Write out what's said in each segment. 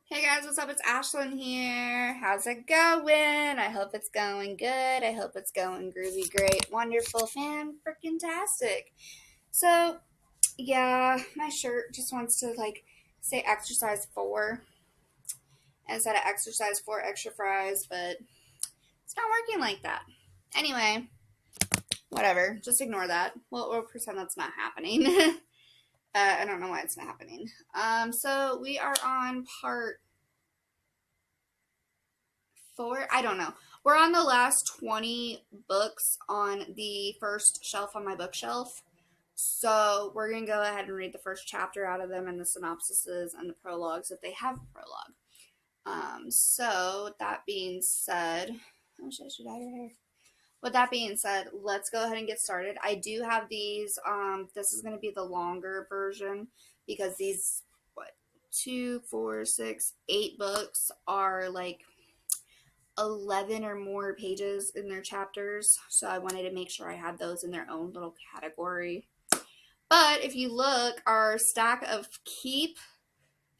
Hey guys, what's up? It's Ashlyn here. How's it going? I hope it's going good. I hope it's going groovy, great, wonderful, fan-freaking-tastic. So, yeah, my shirt just wants to say exercise 4 instead of exercise 4 extra fries, but it's not working like that. Anyway, whatever. Just ignore that. We'll pretend that's not happening. I don't know why it's not happening. So we are on part 4. I don't know. We're on the last 20 books on the first shelf on my bookshelf. So we're going to go ahead and read the first chapter out of them and the synopsises and the prologues if they have a prologue. So that being said, oh shit, should I dye your hair? With that being said, let's go ahead and get started. I do have these. This is going to be the longer version because these, 2, 4, 6, 8 books are like 11 or more pages in their chapters, so I wanted to make sure I had those in their own little category. But if you look, our stack of Keep,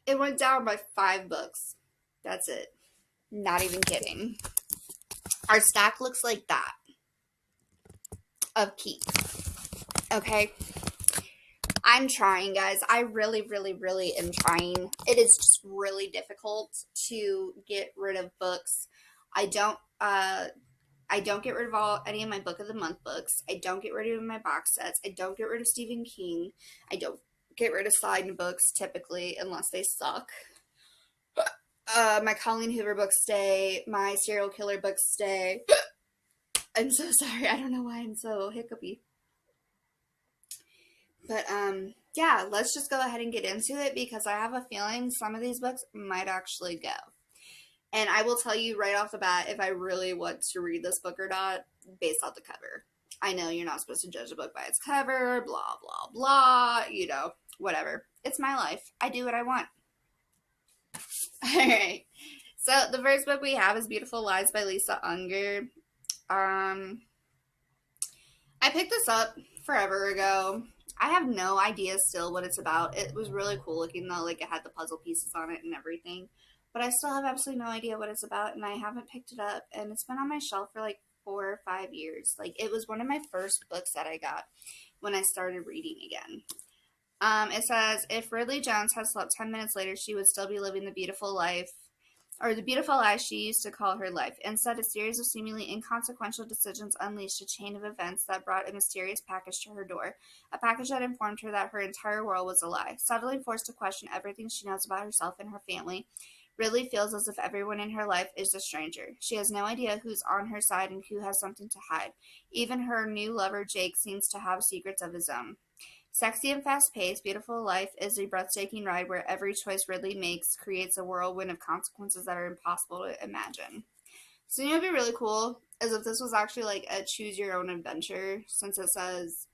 it went down by 5 books. That's it. Not even kidding. Our stack looks like that of Keep. Okay? I'm trying, guys. I really, really, really am trying. It is just really difficult to get rid of books. I don't get rid of any of my book of the month books. I don't get rid of my box sets. I don't get rid of Stephen King. I don't get rid of side books typically unless they suck. My Colleen Hoover books stay. My serial killer books stay. I'm so sorry. I don't know why I'm so hiccupy. But yeah, let's just go ahead and get into it because I have a feeling some of these books might actually go. And I will tell you right off the bat if I really want to read this book or not based off the cover. I know you're not supposed to judge a book by its cover, blah, blah, blah, whatever. It's my life. I do what I want. Alright. So the first book we have is Beautiful Lies by Lisa Unger. I picked this up forever ago. I have no idea still what it's about. It was really cool looking though, like it had the puzzle pieces on it and everything. But I still have absolutely no idea what it's about, and I haven't picked it up, and it's been on my shelf for like 4 or 5 years. Like, it was one of my first books that I got when I started reading again. It says, if Ridley Jones had slept 10 minutes later, she would still be living the beautiful life, or the beautiful life she used to call her life. Instead, a series of seemingly inconsequential decisions unleashed a chain of events that brought a mysterious package to her door, a package that informed her that her entire world was a lie. Suddenly forced to question everything she knows about herself and her family, Ridley feels as if everyone in her life is a stranger. She has no idea who's on her side and who has something to hide. Even her new lover, Jake, seems to have secrets of his own. Sexy and fast-paced, Beautiful Life is a breathtaking ride where every choice Ridley makes creates a whirlwind of consequences that are impossible to imagine. So, you know what would be really cool is if this was actually like a choose-your-own-adventure, since it says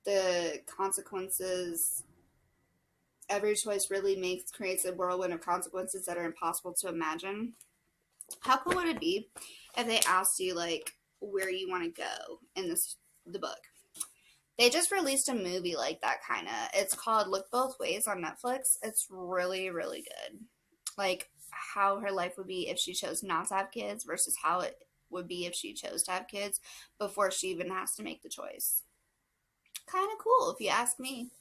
the consequences every choice Ridley makes creates a whirlwind of consequences that are impossible to imagine. How cool would it be if they asked you like where you want to go in the book? They just released a movie like that kind of. It's called Look Both Ways on Netflix. It's really, really good. Like how her life would be if she chose not to have kids versus how it would be if she chose to have kids before she even has to make the choice. Kind of cool if you ask me.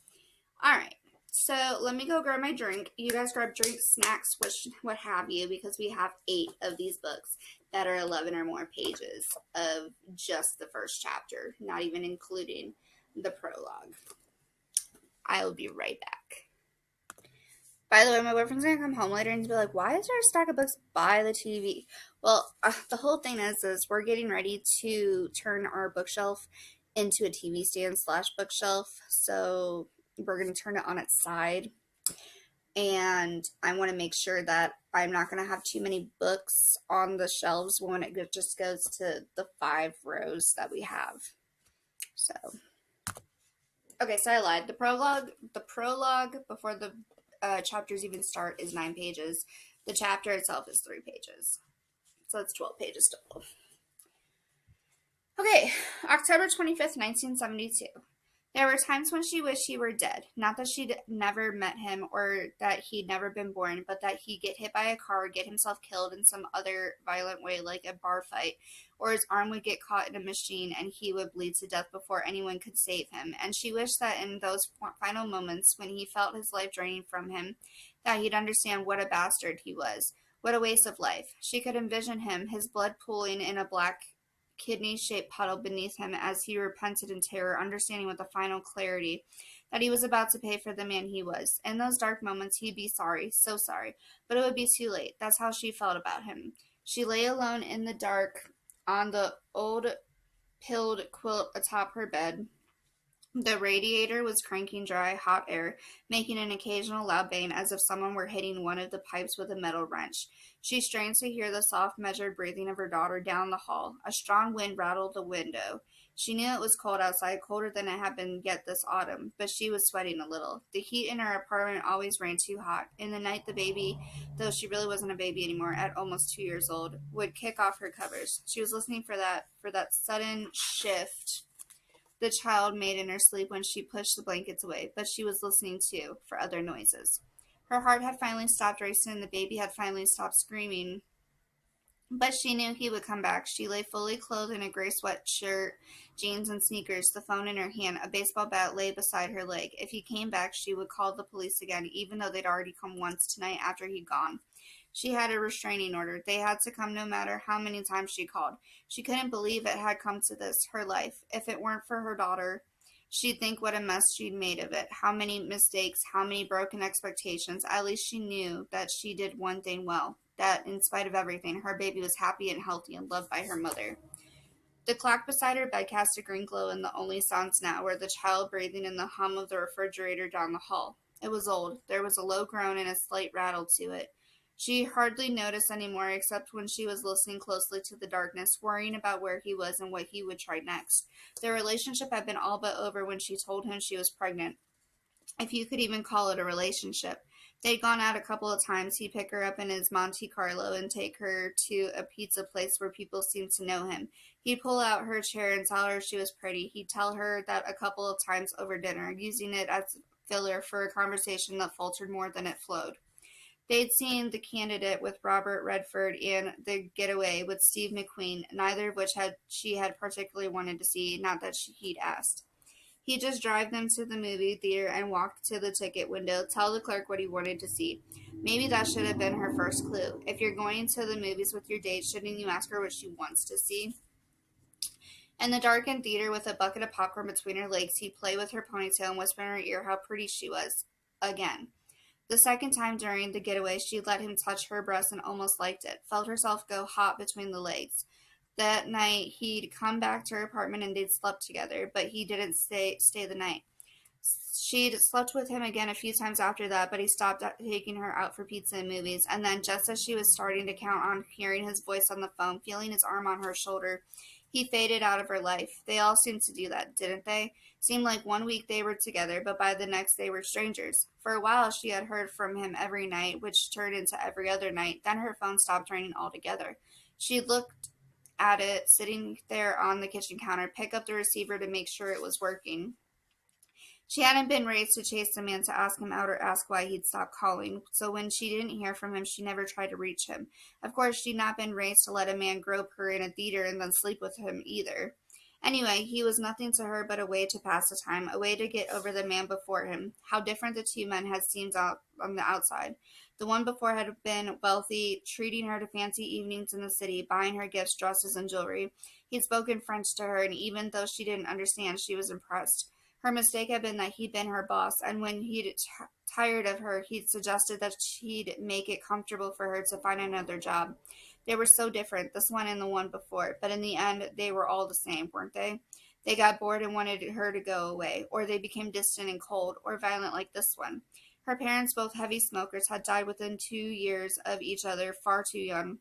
All right. So let me go grab my drink. You guys grab drinks, snacks, what have you, because we have 8 of these books that are 11 or more pages of just the first chapter, not even including the prologue. I will be right back. By the way, my boyfriend's going to come home later and be like, why is there a stack of books by the TV? Well, the whole thing is we're getting ready to turn our bookshelf into a TV stand / bookshelf. So we're going to turn it on its side, and I want to make sure that I'm not going to have too many books on the shelves when it just goes to the 5 rows that we have. So, okay, so I lied. The prologue before the chapters even start is 9 pages. The chapter itself is 3 pages. So it's 12 pages total. Okay, October 25th, 1972. There were times when she wished he were dead. Not that she'd never met him or that he'd never been born, but that he'd get hit by a car or get himself killed in some other violent way, like a bar fight, or his arm would get caught in a machine and he would bleed to death before anyone could save him. And she wished that in those final moments when he felt his life draining from him, that he'd understand what a bastard he was. What a waste of life. She could envision him, his blood pooling in a black kidney-shaped puddle beneath him as he repented in terror, understanding with a final clarity that he was about to pay for the man he was. In those dark moments, he'd be sorry, so sorry, but it would be too late. That's how she felt about him. She lay alone in the dark on the old pilled quilt atop her bed. The radiator was cranking dry, hot air, making an occasional loud bang as if someone were hitting one of the pipes with a metal wrench. She strained to hear the soft, measured breathing of her daughter down the hall. A strong wind rattled the window. She knew it was cold outside, colder than it had been yet this autumn, but she was sweating a little. The heat in her apartment always ran too hot. In the night, the baby, though she really wasn't a baby anymore, at almost 2 years old, would kick off her covers. She was listening for that sudden shift the child made in her sleep when she pushed the blankets away, but she was listening too for other noises. Her heart had finally stopped racing and the baby had finally stopped screaming, but she knew he would come back. She lay fully clothed in a gray sweatshirt, jeans, and sneakers, the phone in her hand. A baseball bat lay beside her leg. If he came back, she would call the police again, even though they'd already come once tonight after he'd gone. She had a restraining order. They had to come no matter how many times she called. She couldn't believe it had come to this, her life. If it weren't for her daughter, she'd think what a mess she'd made of it. How many mistakes, how many broken expectations. At least she knew that she did one thing well, that in spite of everything, her baby was happy and healthy and loved by her mother. The clock beside her bed cast a green glow, and the only sounds now were the child breathing and the hum of the refrigerator down the hall. It was old. There was a low groan and a slight rattle to it. She hardly noticed anymore, except when she was listening closely to the darkness, worrying about where he was and what he would try next. Their relationship had been all but over when she told him she was pregnant, if you could even call it a relationship. They'd gone out a couple of times. He'd pick her up in his Monte Carlo and take her to a pizza place where people seemed to know him. He'd pull out her chair and tell her she was pretty. He'd tell her that a couple of times over dinner, using it as filler for a conversation that faltered more than it flowed. They'd seen The Candidate with Robert Redford and The Getaway with Steve McQueen, neither of which she had particularly wanted to see, not that he'd asked. He'd just drive them to the movie theater and walk to the ticket window, tell the clerk what he wanted to see. Maybe that should have been her first clue. If you're going to the movies with your date, shouldn't you ask her what she wants to see? In the darkened theater with a bucket of popcorn between her legs, he'd play with her ponytail and whisper in her ear how pretty she was. Again. The second time during the getaway, she let him touch her breast and almost liked it, felt herself go hot between the legs. That night, he'd come back to her apartment and they'd slept together, but he didn't stay the night. She'd slept with him again a few times after that, but he stopped taking her out for pizza and movies. And then, just as she was starting to count on hearing his voice on the phone, feeling his arm on her shoulder, he faded out of her life. They all seemed to do that, didn't they? Seemed like one week they were together, but by the next they were strangers. For a while she had heard from him every night, which turned into every other night. Then her phone stopped ringing altogether. She looked at it, sitting there on the kitchen counter, pick up the receiver to make sure it was working. She hadn't been raised to chase a man to ask him out or ask why he'd stopped calling, so when she didn't hear from him, she never tried to reach him. Of course, she'd not been raised to let a man grope her in a theater and then sleep with him either. Anyway, he was nothing to her but a way to pass the time, a way to get over the man before him. How different the two men had seemed out on the outside. The one before had been wealthy, treating her to fancy evenings in the city, buying her gifts, dresses, and jewelry. He'd spoken French to her, and even though she didn't understand, she was impressed. Her mistake had been that he'd been her boss, and when he'd tired of her, he'd suggested that he'd make it comfortable for her to find another job. They were so different, this one and the one before, but in the end, they were all the same, weren't they? They got bored and wanted her to go away, or they became distant and cold, or violent like this one. Her parents, both heavy smokers, had died within 2 years of each other, far too young.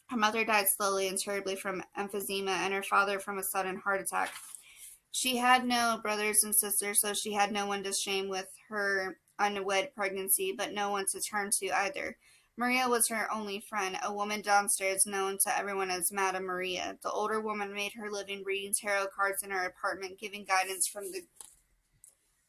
Her mother died slowly and terribly from emphysema, and her father from a sudden heart attack. She had no brothers and sisters, so she had no one to shame with her unwed pregnancy, but no one to turn to either. Maria was her only friend, a woman downstairs known to everyone as Madame Maria. The older woman made her living reading tarot cards in her apartment, giving guidance from the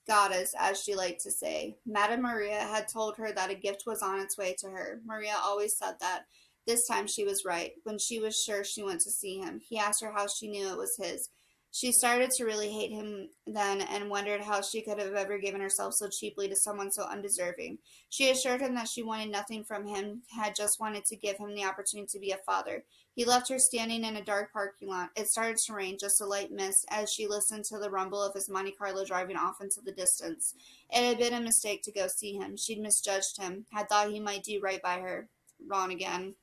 goddess, as she liked to say. Madame Maria had told her that a gift was on its way to her. Maria always said that. This time she was right. When she was sure, she went to see him. He asked her how she knew it was his. She started to really hate him then and wondered how she could have ever given herself so cheaply to someone so undeserving. She assured him that she wanted nothing from him, had just wanted to give him the opportunity to be a father. He left her standing in a dark parking lot. It started to rain, just a light mist, as she listened to the rumble of his Monte Carlo driving off into the distance. It had been a mistake to go see him. She'd misjudged him, had thought he might do right by her. Wrong again.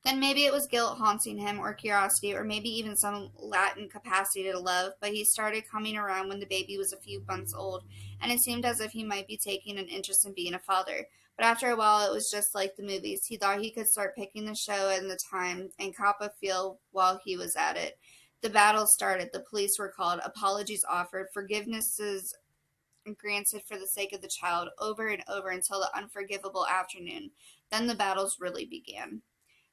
Then maybe it was guilt haunting him, or curiosity, or maybe even some latent capacity to love, but he started coming around when the baby was a few months old, and it seemed as if he might be taking an interest in being a father. But after a while, it was just like the movies. He thought he could start picking the show and the time, and cop a feel while he was at it. The battle started. The police were called. Apologies offered. Forgivenesses granted for the sake of the child, over and over until the unforgivable afternoon. Then the battles really began.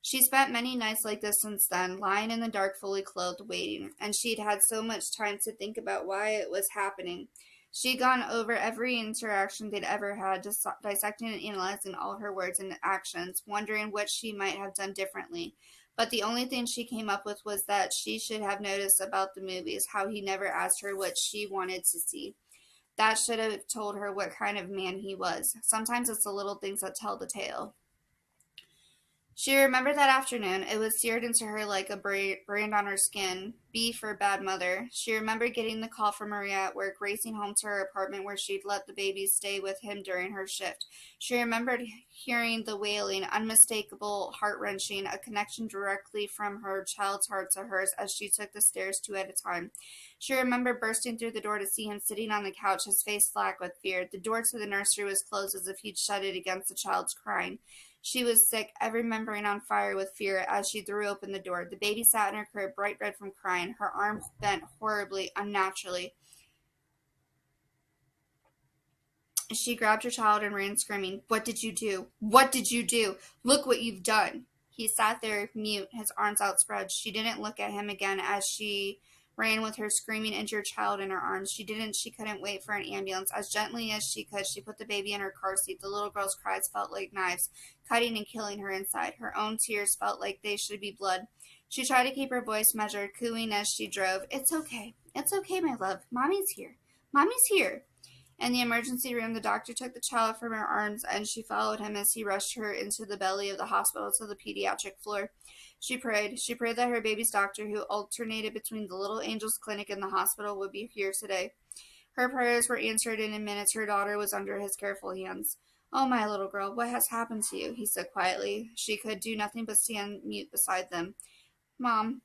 She spent many nights like this since then, lying in the dark, fully clothed, waiting, and she'd had so much time to think about why it was happening. She'd gone over every interaction they'd ever had, just dissecting and analyzing all her words and actions, wondering what she might have done differently. But the only thing she came up with was that she should have noticed about the movies, how he never asked her what she wanted to see. That should have told her what kind of man he was. Sometimes it's the little things that tell the tale. She remembered that afternoon. It was seared into her like a brand on her skin. B for bad mother. She remembered getting the call from Maria at work, racing home to her apartment where she'd let the baby stay with him during her shift. She remembered hearing the wailing, unmistakable, heart-wrenching, a connection directly from her child's heart to hers as she took the stairs two at a time. She remembered bursting through the door to see him sitting on the couch, his face slack with fear. The door to the nursery was closed as if he'd shut it against the child's crying. She was sick, every membrane on fire with fear as she threw open the door. The baby sat in her crib, bright red from crying, her arms bent horribly, unnaturally. She grabbed her child and ran screaming, "What did you do? What did you do? Look what you've done!" He sat there, mute, his arms outspread. She didn't look at him again as she ran with her screaming injured child in her arms. She couldn't wait for an ambulance. As gently as she could, she put the baby in her car seat. The little girl's cries felt like knives, cutting and killing her inside. Her own tears felt like they should be blood. She tried to keep her voice measured, cooing as she drove. "It's okay. It's okay, my love. Mommy's here. Mommy's here." In the emergency room, the doctor took the child from her arms, and she followed him as he rushed her into the belly of the hospital to the pediatric floor. She prayed. She prayed that her baby's doctor, who alternated between the Little Angels Clinic and the hospital, would be here today. Her prayers were answered, and in minutes her daughter was under his careful hands. "Oh, my little girl, what has happened to you?" he said quietly. She could do nothing but stand mute beside them. "Mom,"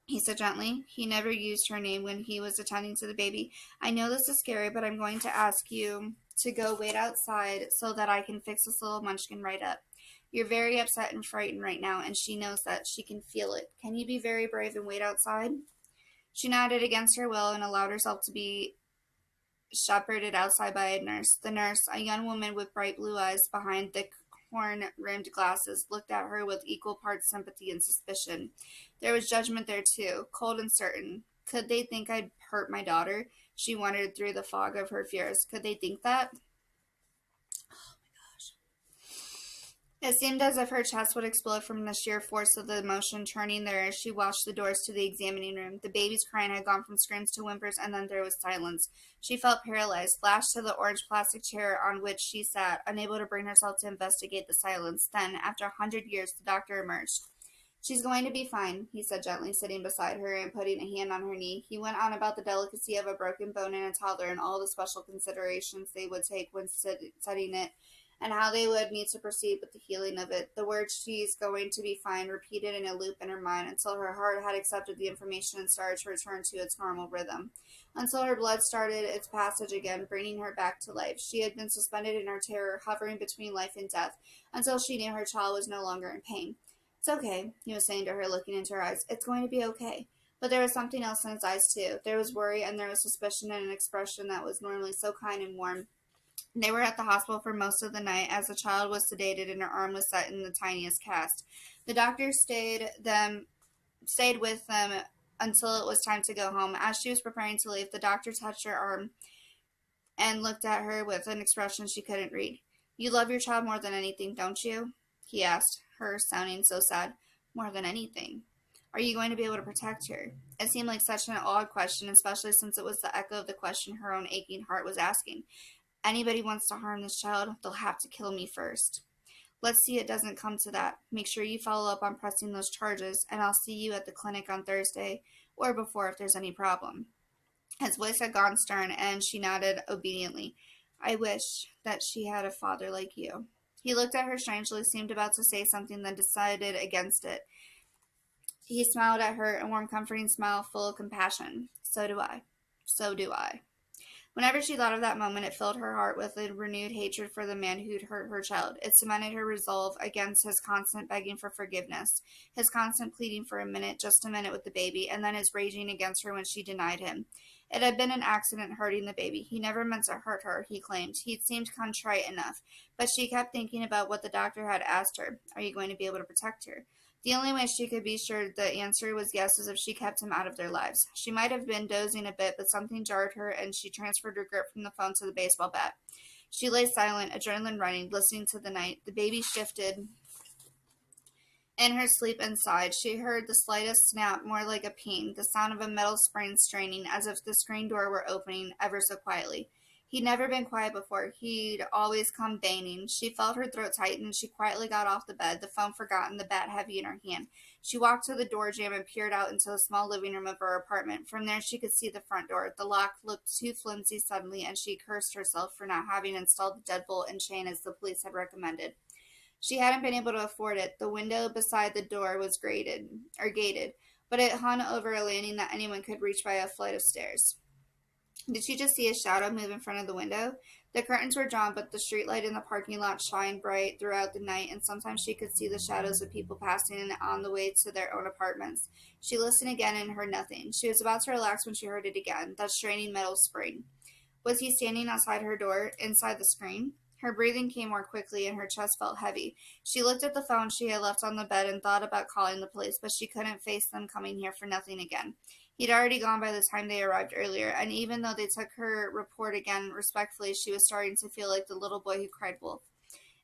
he said gently. He never used her name when he was attending to the baby. "I know this is scary, but I'm going to ask you to go wait outside so that I can fix this little munchkin right up. You're very upset and frightened right now, and she knows that. She can feel it. Can you be very brave and wait outside?" She nodded against her will and allowed herself to be shepherded outside by a nurse. The nurse, a young woman with bright blue eyes behind thick horn-rimmed glasses, looked at her with equal parts sympathy and suspicion. There was judgment there, too, cold and certain. Could they think I'd hurt my daughter? She wondered through the fog of her fears. Could they think that? It seemed as if her chest would explode from the sheer force of the emotion churning there as she watched the doors to the examining room. The baby's crying had gone from screams to whimpers, and then there was silence. She felt paralyzed, lashed to the orange plastic chair on which she sat, unable to bring herself to investigate the silence. Then, after 100 years, the doctor emerged. "She's going to be fine," he said gently, sitting beside her and putting a hand on her knee. He went on about the delicacy of a broken bone in a toddler and all the special considerations they would take when setting it, and how they would need to proceed with the healing of it. The words "she's going to be fine" repeated in a loop in her mind until her heart had accepted the information and started to return to its normal rhythm. Until her blood started its passage again, bringing her back to life. She had been suspended in her terror, hovering between life and death, until she knew her child was no longer in pain. "It's okay," he was saying to her, looking into her eyes. "It's going to be okay." But there was something else in his eyes, too. There was worry, and there was suspicion and an expression that was normally so kind and warm. They were at the hospital for most of the night as the child was sedated and her arm was set in the tiniest cast. The doctor stayed with them until it was time to go home. As she was preparing to leave, the doctor touched her arm. and looked at her with an expression she couldn't read. You love your child more than anything, don't you? He asked, her sounding so sad. More than anything. Are you going to be able to protect her? It seemed like such an odd question, especially since it was the echo of the question her own aching heart was asking. Anybody wants to harm this child, they'll have to kill me first. Let's see it doesn't come to that. Make sure you follow up on pressing those charges, and I'll see you at the clinic on Thursday, or before if there's any problem. His voice had gone stern, and she nodded obediently. I wish that she had a father like you. He looked at her strangely, seemed about to say something, then decided against it. He smiled at her, a warm, comforting smile full of compassion. So do I. So do I. Whenever she thought of that moment, it filled her heart with a renewed hatred for the man who'd hurt her child. It cemented her resolve against his constant begging for forgiveness, his constant pleading for a minute, just a minute with the baby, and then his raging against her when she denied him. It had been an accident hurting the baby. He never meant to hurt her, he claimed. He'd seemed contrite enough. But she kept thinking about what the doctor had asked her. Are you going to be able to protect her? The only way she could be sure the answer was yes was if she kept him out of their lives. She might have been dozing a bit, but something jarred her, and she transferred her grip from the phone to the baseball bat. She lay silent, adrenaline running, listening to the night. The baby shifted in her sleep inside. She heard the slightest snap, more like a ping, the sound of a metal spring straining, as if the screen door were opening ever so quietly. He'd never been quiet before. He'd always come banging. She felt her throat tighten. She quietly got off the bed, the phone forgotten, the bat heavy in her hand. She walked to the door jamb and peered out into the small living room of her apartment. From there she could see the front door. The lock looked too flimsy suddenly, and she cursed herself for not having installed the deadbolt and chain as the police had recommended. She hadn't been able to afford it. The window beside the door was gated, but it hung over a landing that anyone could reach by a flight of stairs. Did she just see a shadow move in front of the window? The curtains were drawn, but the streetlight in the parking lot shined bright throughout the night, and sometimes she could see the shadows of people passing on the way to their own apartments. She listened again and heard nothing. She was about to relax when she heard it again, that straining metal spring. Was he standing outside her door, inside the screen? Her breathing came more quickly, and her chest felt heavy. She looked at the phone she had left on the bed and thought about calling the police, but she couldn't face them coming here for nothing again. He'd already gone by the time they arrived earlier, and even though they took her report again respectfully, she was starting to feel like the little boy who cried wolf.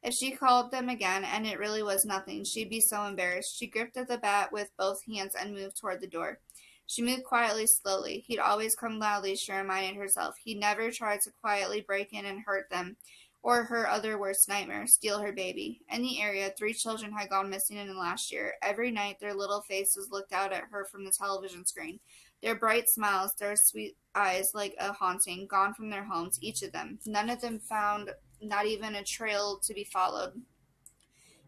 If she called them again, and it really was nothing, she'd be so embarrassed. She gripped at the bat with both hands and moved toward the door. She moved quietly, slowly. He'd always come loudly, she reminded herself. He'd never tried to quietly break in and hurt them, or her other worst nightmare, steal her baby. In the area, 3 children had gone missing in the last year. Every night, their little faces looked out at her from the television screen. Their bright smiles, their sweet eyes like a haunting, gone from their homes, each of them. None of them found, not even a trail to be followed.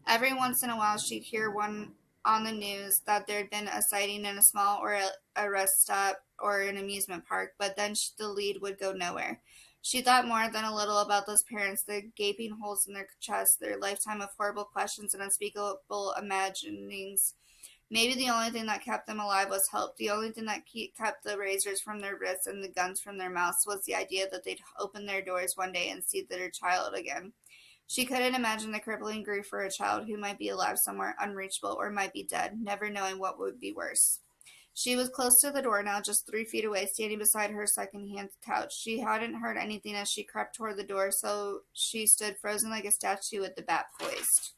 Every once in a while, she'd hear one on the news that there'd been a sighting in a small or a rest stop or an amusement park, but then the lead would go nowhere. She thought more than a little about those parents, the gaping holes in their chests, their lifetime of horrible questions and unspeakable imaginings. Maybe the only thing that kept them alive was hope. The only thing that kept the razors from their wrists and the guns from their mouths was the idea that they'd open their doors one day and see their child again. She couldn't imagine the crippling grief for a child who might be alive somewhere, unreachable, or might be dead, never knowing what would be worse. She was close to the door now, just 3 feet away, standing beside her second-hand couch. She hadn't heard anything as she crept toward the door, so she stood frozen like a statue with the bat poised.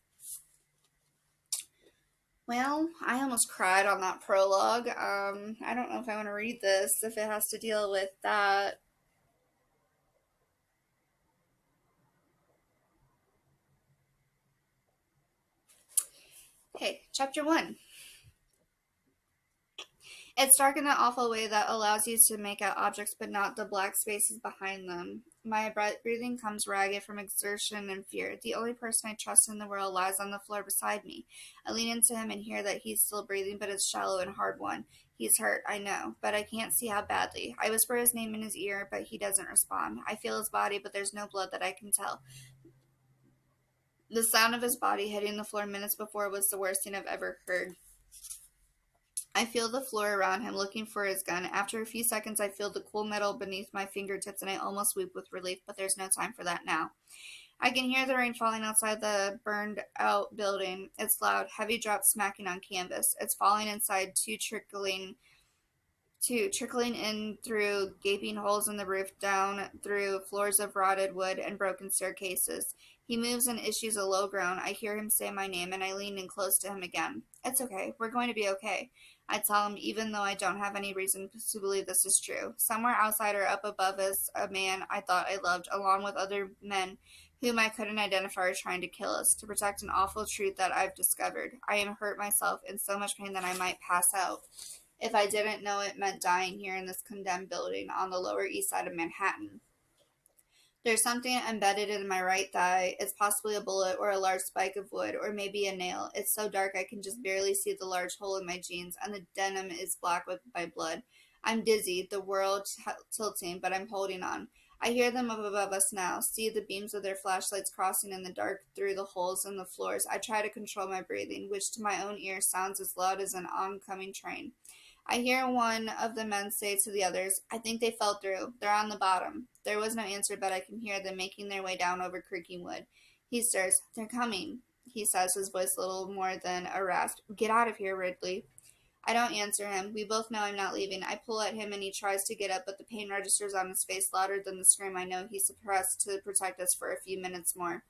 Well, I almost cried on that prologue. I don't know if I want to read this, if it has to deal with that. Okay, Chapter 1. It's dark in that awful way that allows you to make out objects but not the black spaces behind them. My breathing comes ragged from exertion and fear. The only person I trust in the world lies on the floor beside me. I lean into him and hear that he's still breathing, but it's shallow and hard one. He's hurt, I know, but I can't see how badly. I whisper his name in his ear, but he doesn't respond. I feel his body, but there's no blood that I can tell. The sound of his body hitting the floor minutes before was the worst thing I've ever heard. I feel the floor around him, looking for his gun. After a few seconds, I feel the cool metal beneath my fingertips, and I almost weep with relief, but there's no time for that now. I can hear the rain falling outside the burned-out building. It's loud, heavy drops smacking on canvas. It's falling inside, 2. Trickling in through gaping holes in the roof, down through floors of rotted wood and broken staircases. He moves and issues a low groan. I hear him say my name, and I lean in close to him again. It's okay. We're going to be okay. I tell him, even though I don't have any reason to believe this is true. Somewhere outside or up above is a man I thought I loved, along with other men whom I couldn't identify, are trying to kill us, to protect an awful truth that I've discovered. I am hurt myself, in so much pain that I might pass out. If I didn't know it meant dying here in this condemned building on the Lower East Side of Manhattan. There's something embedded in my right thigh. It's possibly a bullet or a large spike of wood or maybe a nail. It's so dark I can just barely see the large hole in my jeans, and the denim is black with my blood. I'm dizzy, the world tilting, but I'm holding on. I hear them up above us now, see the beams of their flashlights crossing in the dark through the holes in the floors. I try to control my breathing, which to my own ear sounds as loud as an oncoming train. I hear one of the men say to the others, I think they fell through. They're on the bottom. There was no answer, but I can hear them making their way down over creaking wood. He stirs. They're coming, he says, his voice little more than a rasp. Get out of here, Ridley. I don't answer him. We both know I'm not leaving. I pull at him and he tries to get up, but the pain registers on his face louder than the scream I know he suppressed to protect us for a few minutes more.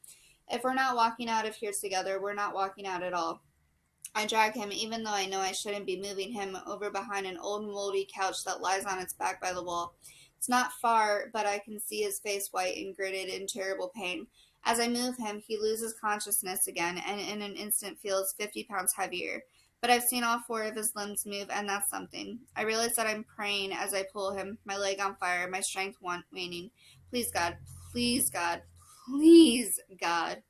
If we're not walking out of here together, we're not walking out at all. I drag him, even though I know I shouldn't be moving him, over behind an old moldy couch that lies on its back by the wall. It's not far, but I can see his face white and gritted in terrible pain. As I move him, he loses consciousness again, and in an instant feels 50 pounds heavier. But I've seen all 4 of his limbs move, and that's something. I realize that I'm praying as I pull him, my leg on fire, my strength waning. Please, God, please, God, please, God.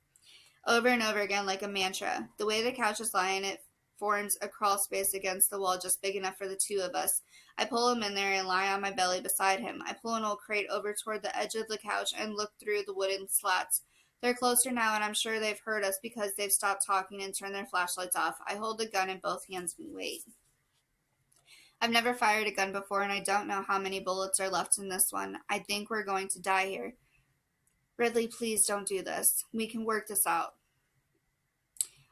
Over and over again like a mantra. The way the couch is lying, it forms a crawl space against the wall just big enough for the 2 of us. I pull him in there and lie on my belly beside him. I pull an old crate over toward the edge of the couch and look through the wooden slats. They're closer now, and I'm sure they've heard us because they've stopped talking and turned their flashlights off. I hold the gun in both hands and wait. I've never fired a gun before, and I don't know how many bullets are left in this one. I think we're going to die here. Ridley, please don't do this. We can work this out.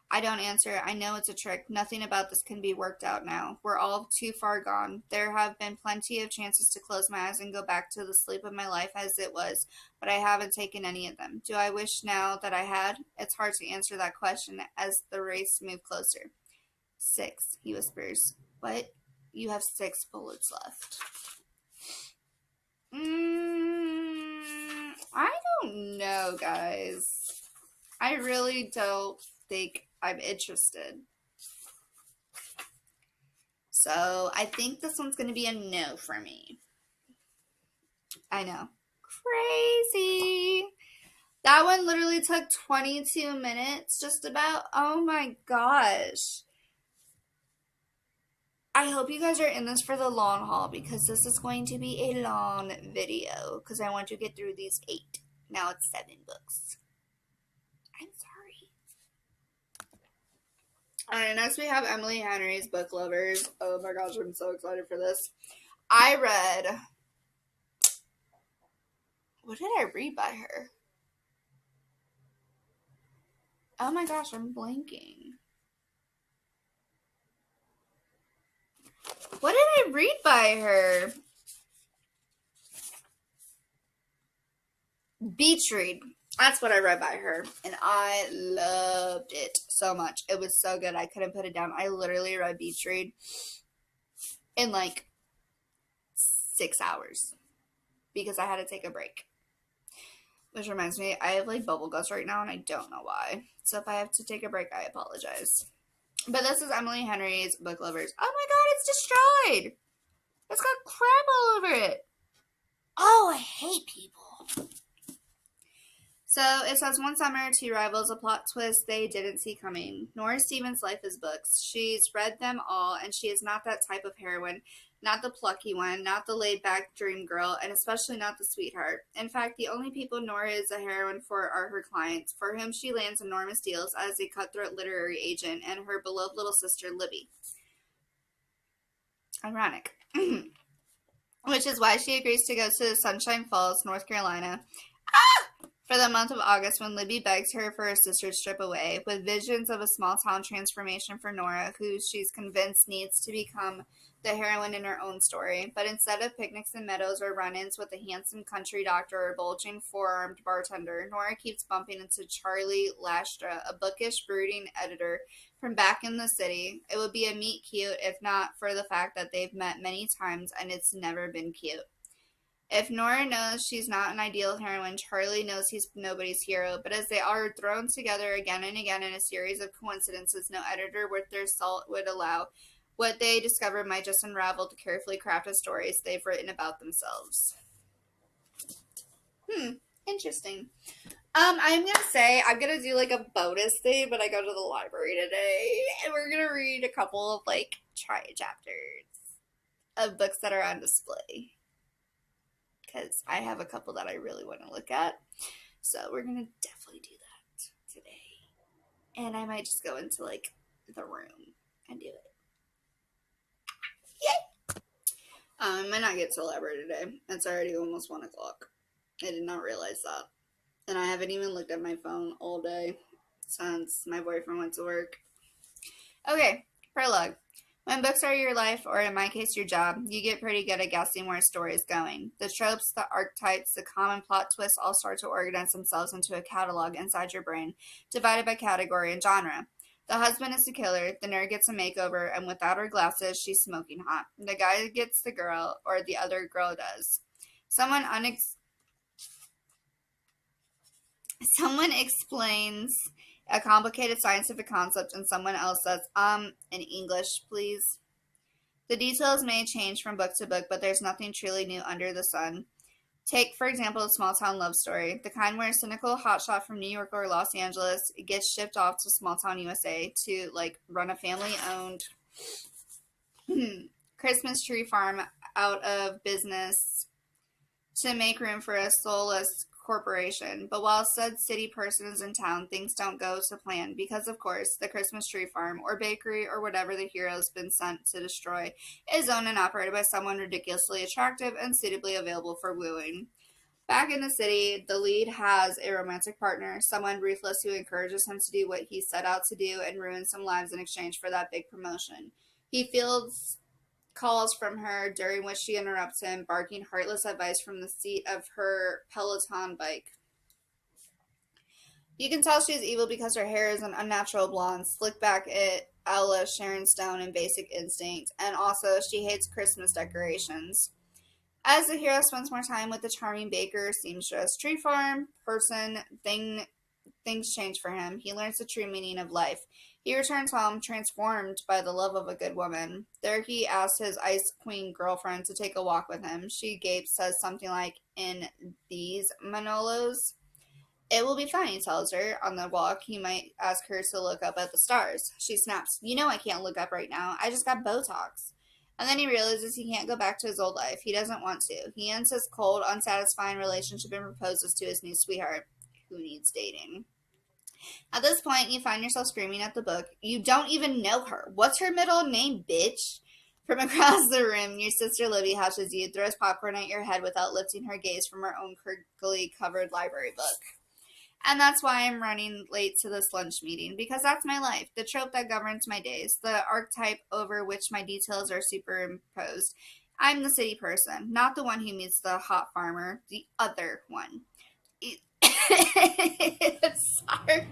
I don't answer. I know it's a trick. Nothing about this can be worked out now. We're all too far gone. There have been plenty of chances to close my eyes and go back to the sleep of my life as it was, but I haven't taken any of them. Do I wish now that I had? It's hard to answer that question as the race moved closer. 6, he whispers. What? You have 6 bullets left. I don't know, guys. I really don't think I'm interested. So I think this one's going to be a no for me. I know. Crazy. That one literally took 22 minutes just about. Oh my gosh. I hope you guys are in this for the long haul because this is going to be a long video because I want to get through these 8. Now it's 7 books. I'm sorry. Alright, next we have Emily Henry's Book Lovers. Oh my gosh, I'm so excited for this. I read... What did I read by her? Oh my gosh, I'm blanking. What did I read by her? Beach Read. That's what I read by her. And I loved it so much. It was so good. I couldn't put it down. I literally read Beach Read in like 6 hours because I had to take a break. Which reminds me, I have like bubble guts right now and I don't know why. So if I have to take a break, I apologize. But this is Emily Henry's Book Lovers. Oh my god, it's destroyed! It's got crap all over it. Oh, I hate people. So it says, one summer, 2 rivals, a plot twist they didn't see coming. Nora Stevens' life is books. She's read them all, and she is not that type of heroine. Not the plucky one, not the laid-back dream girl, and especially not the sweetheart. In fact, the only people Nora is a heroine for are her clients, for whom she lands enormous deals as a cutthroat literary agent, and her beloved little sister, Libby. Ironic. Which is why she agrees to go to Sunshine Falls, North Carolina, for the month of August when Libby begs her for her sister's trip away, with visions of a small town transformation for Nora, who she's convinced needs to become the heroine in her own story. But instead of picnics and meadows or run ins with a handsome country doctor or bulging four-armed bartender, Nora keeps bumping into Charlie Lastra, a bookish, brooding editor from back in the city. It would be a meet cute if not for the fact that they've met many times and it's never been cute. If Nora knows she's not an ideal heroine, Charlie knows he's nobody's hero, but as they are thrown together again and again in a series of coincidences no editor worth their salt would allow, what they discover might just unravel the carefully crafted stories they've written about themselves. Interesting. I'm gonna say I'm gonna do like a bonus thing, but I go to the library today, and we're gonna read a couple of like try chapters of books that are on display. Because I have a couple that I really want to look at. So we're going to definitely do that today. And I might just go into like the room and do it. Yay! I might not get to the library today. It's already almost 1 o'clock. I did not realize that. And I haven't even looked at my phone all day since my boyfriend went to work. Okay, prologue. When books are your life, or in my case your job, you get pretty good at guessing where a story is going. The tropes, the archetypes, the common plot twists all start to organize themselves into a catalog inside your brain, divided by category and genre. The husband is the killer, the nerd gets a makeover, and without her glasses, she's smoking hot. The guy gets the girl, or the other girl does. Someone explains a complicated scientific concept and someone else says, in English, please. The details may change from book to book, but there's nothing truly new under the sun. Take, for example, a small town love story, the kind where a cynical hotshot from New York or Los Angeles gets shipped off to small town USA to, like, run a family-owned Christmas tree farm out of business to make room for a soulless corporation. But while said city person is in town, things don't go to plan because, of course, the Christmas tree farm or bakery or whatever the hero's been sent to destroy is owned and operated by someone ridiculously attractive and suitably available for wooing. Back in the city, the lead has a romantic partner, someone ruthless who encourages him to do what he set out to do and ruins some lives in exchange for that big promotion. He fields calls from her, during which she interrupts him, barking heartless advice from the seat of her Peloton bike. You can tell she's evil because her hair is an unnatural blonde, slicked back at Ella Sharon Stone in Basic Instinct, and also she hates Christmas decorations. As the hero spends more time with the charming baker, seamstress, tree farm, person, things change for him. He learns the true meaning of life. He returns home, transformed by the love of a good woman. There he asks his Ice Queen girlfriend to take a walk with him. She gapes, says something like, in these Manolos? It will be fine, he tells her. On the walk, he might ask her to look up at the stars. She snaps, you know I can't look up right now. I just got Botox. And then he realizes he can't go back to his old life. He doesn't want to. He ends his cold, unsatisfying relationship and proposes to his new sweetheart, who needs dating. At this point, you find yourself screaming at the book. You don't even know her. What's her middle name, bitch? From across the room, your sister Libby hushes you, throws popcorn at your head without lifting her gaze from her own crinkly covered library book. And that's why I'm running late to this lunch meeting, because that's my life, the trope that governs my days, the archetype over which my details are superimposed. I'm the city person, not the one who meets the hot farmer, the other one. Sorry.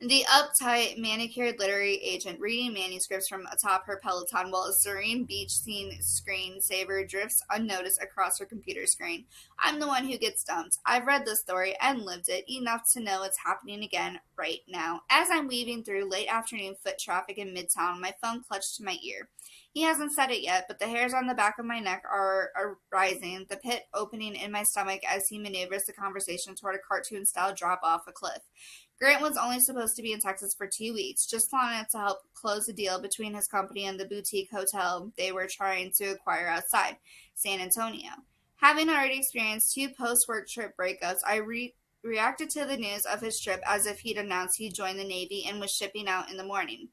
The uptight, manicured literary agent reading manuscripts from atop her Peloton while a serene beach scene screensaver drifts unnoticed across her computer screen. I'm the one who gets dumped. I've read the story and lived it enough to know it's happening again right now. As I'm weaving through late afternoon foot traffic in Midtown, my phone clutched to my ear. He hasn't said it yet, but the hairs on the back of my neck are rising, the pit opening in my stomach as he maneuvers the conversation toward a cartoon-style drop off a cliff. Grant was only supposed to be in Texas for 2 weeks, just long enough to help close a deal between his company and the boutique hotel they were trying to acquire outside San Antonio. Having already experienced 2 post-work trip breakups, I reacted to the news of his trip as if he'd announced he'd joined the Navy and was shipping out in the morning.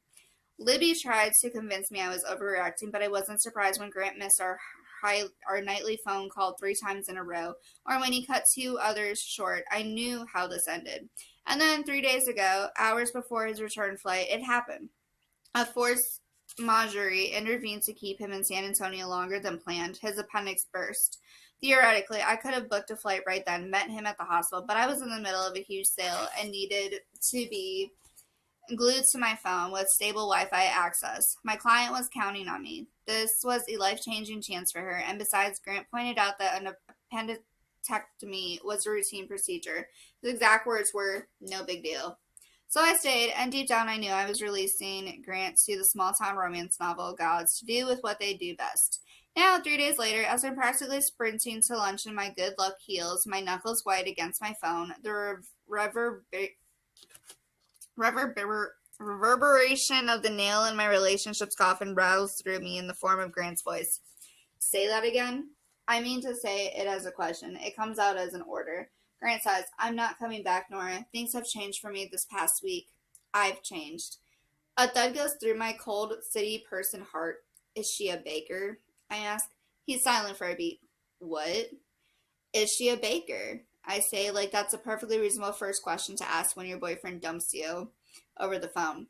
Libby tried to convince me I was overreacting, but I wasn't surprised when Grant missed our our nightly phone call 3 times in a row, or when he cut 2 others short. I knew how this ended. And then 3 days ago, hours before his return flight, it happened. A force majeure intervened to keep him in San Antonio longer than planned. His appendix burst. Theoretically, I could have booked a flight right then, met him at the hospital, but I was in the middle of a huge sale and needed to be glued to my phone with stable Wi-Fi access. My client was counting on me. This was a life-changing chance for her, and besides, Grant pointed out that an appendectomy was a routine procedure. His exact words were, "No big deal." So I stayed, and deep down I knew I was releasing Grant to the small-town romance novel gods to do with what they do best. Now, 3 days later, as I'm practically sprinting to lunch in my good luck heels, my knuckles white against my phone, the reverberation of the nail in my relationship's coffin roused through me in the form of Grant's voice. Say that again? I mean to say it as a question. It comes out as an order. Grant says, "I'm not coming back, Nora. Things have changed for me this past week. I've changed." A thud goes through my cold city person heart. "Is she a baker?" I ask. He's silent for a beat. "What?" "Is she a baker?" I say, like that's a perfectly reasonable first question to ask when your boyfriend dumps you over the phone.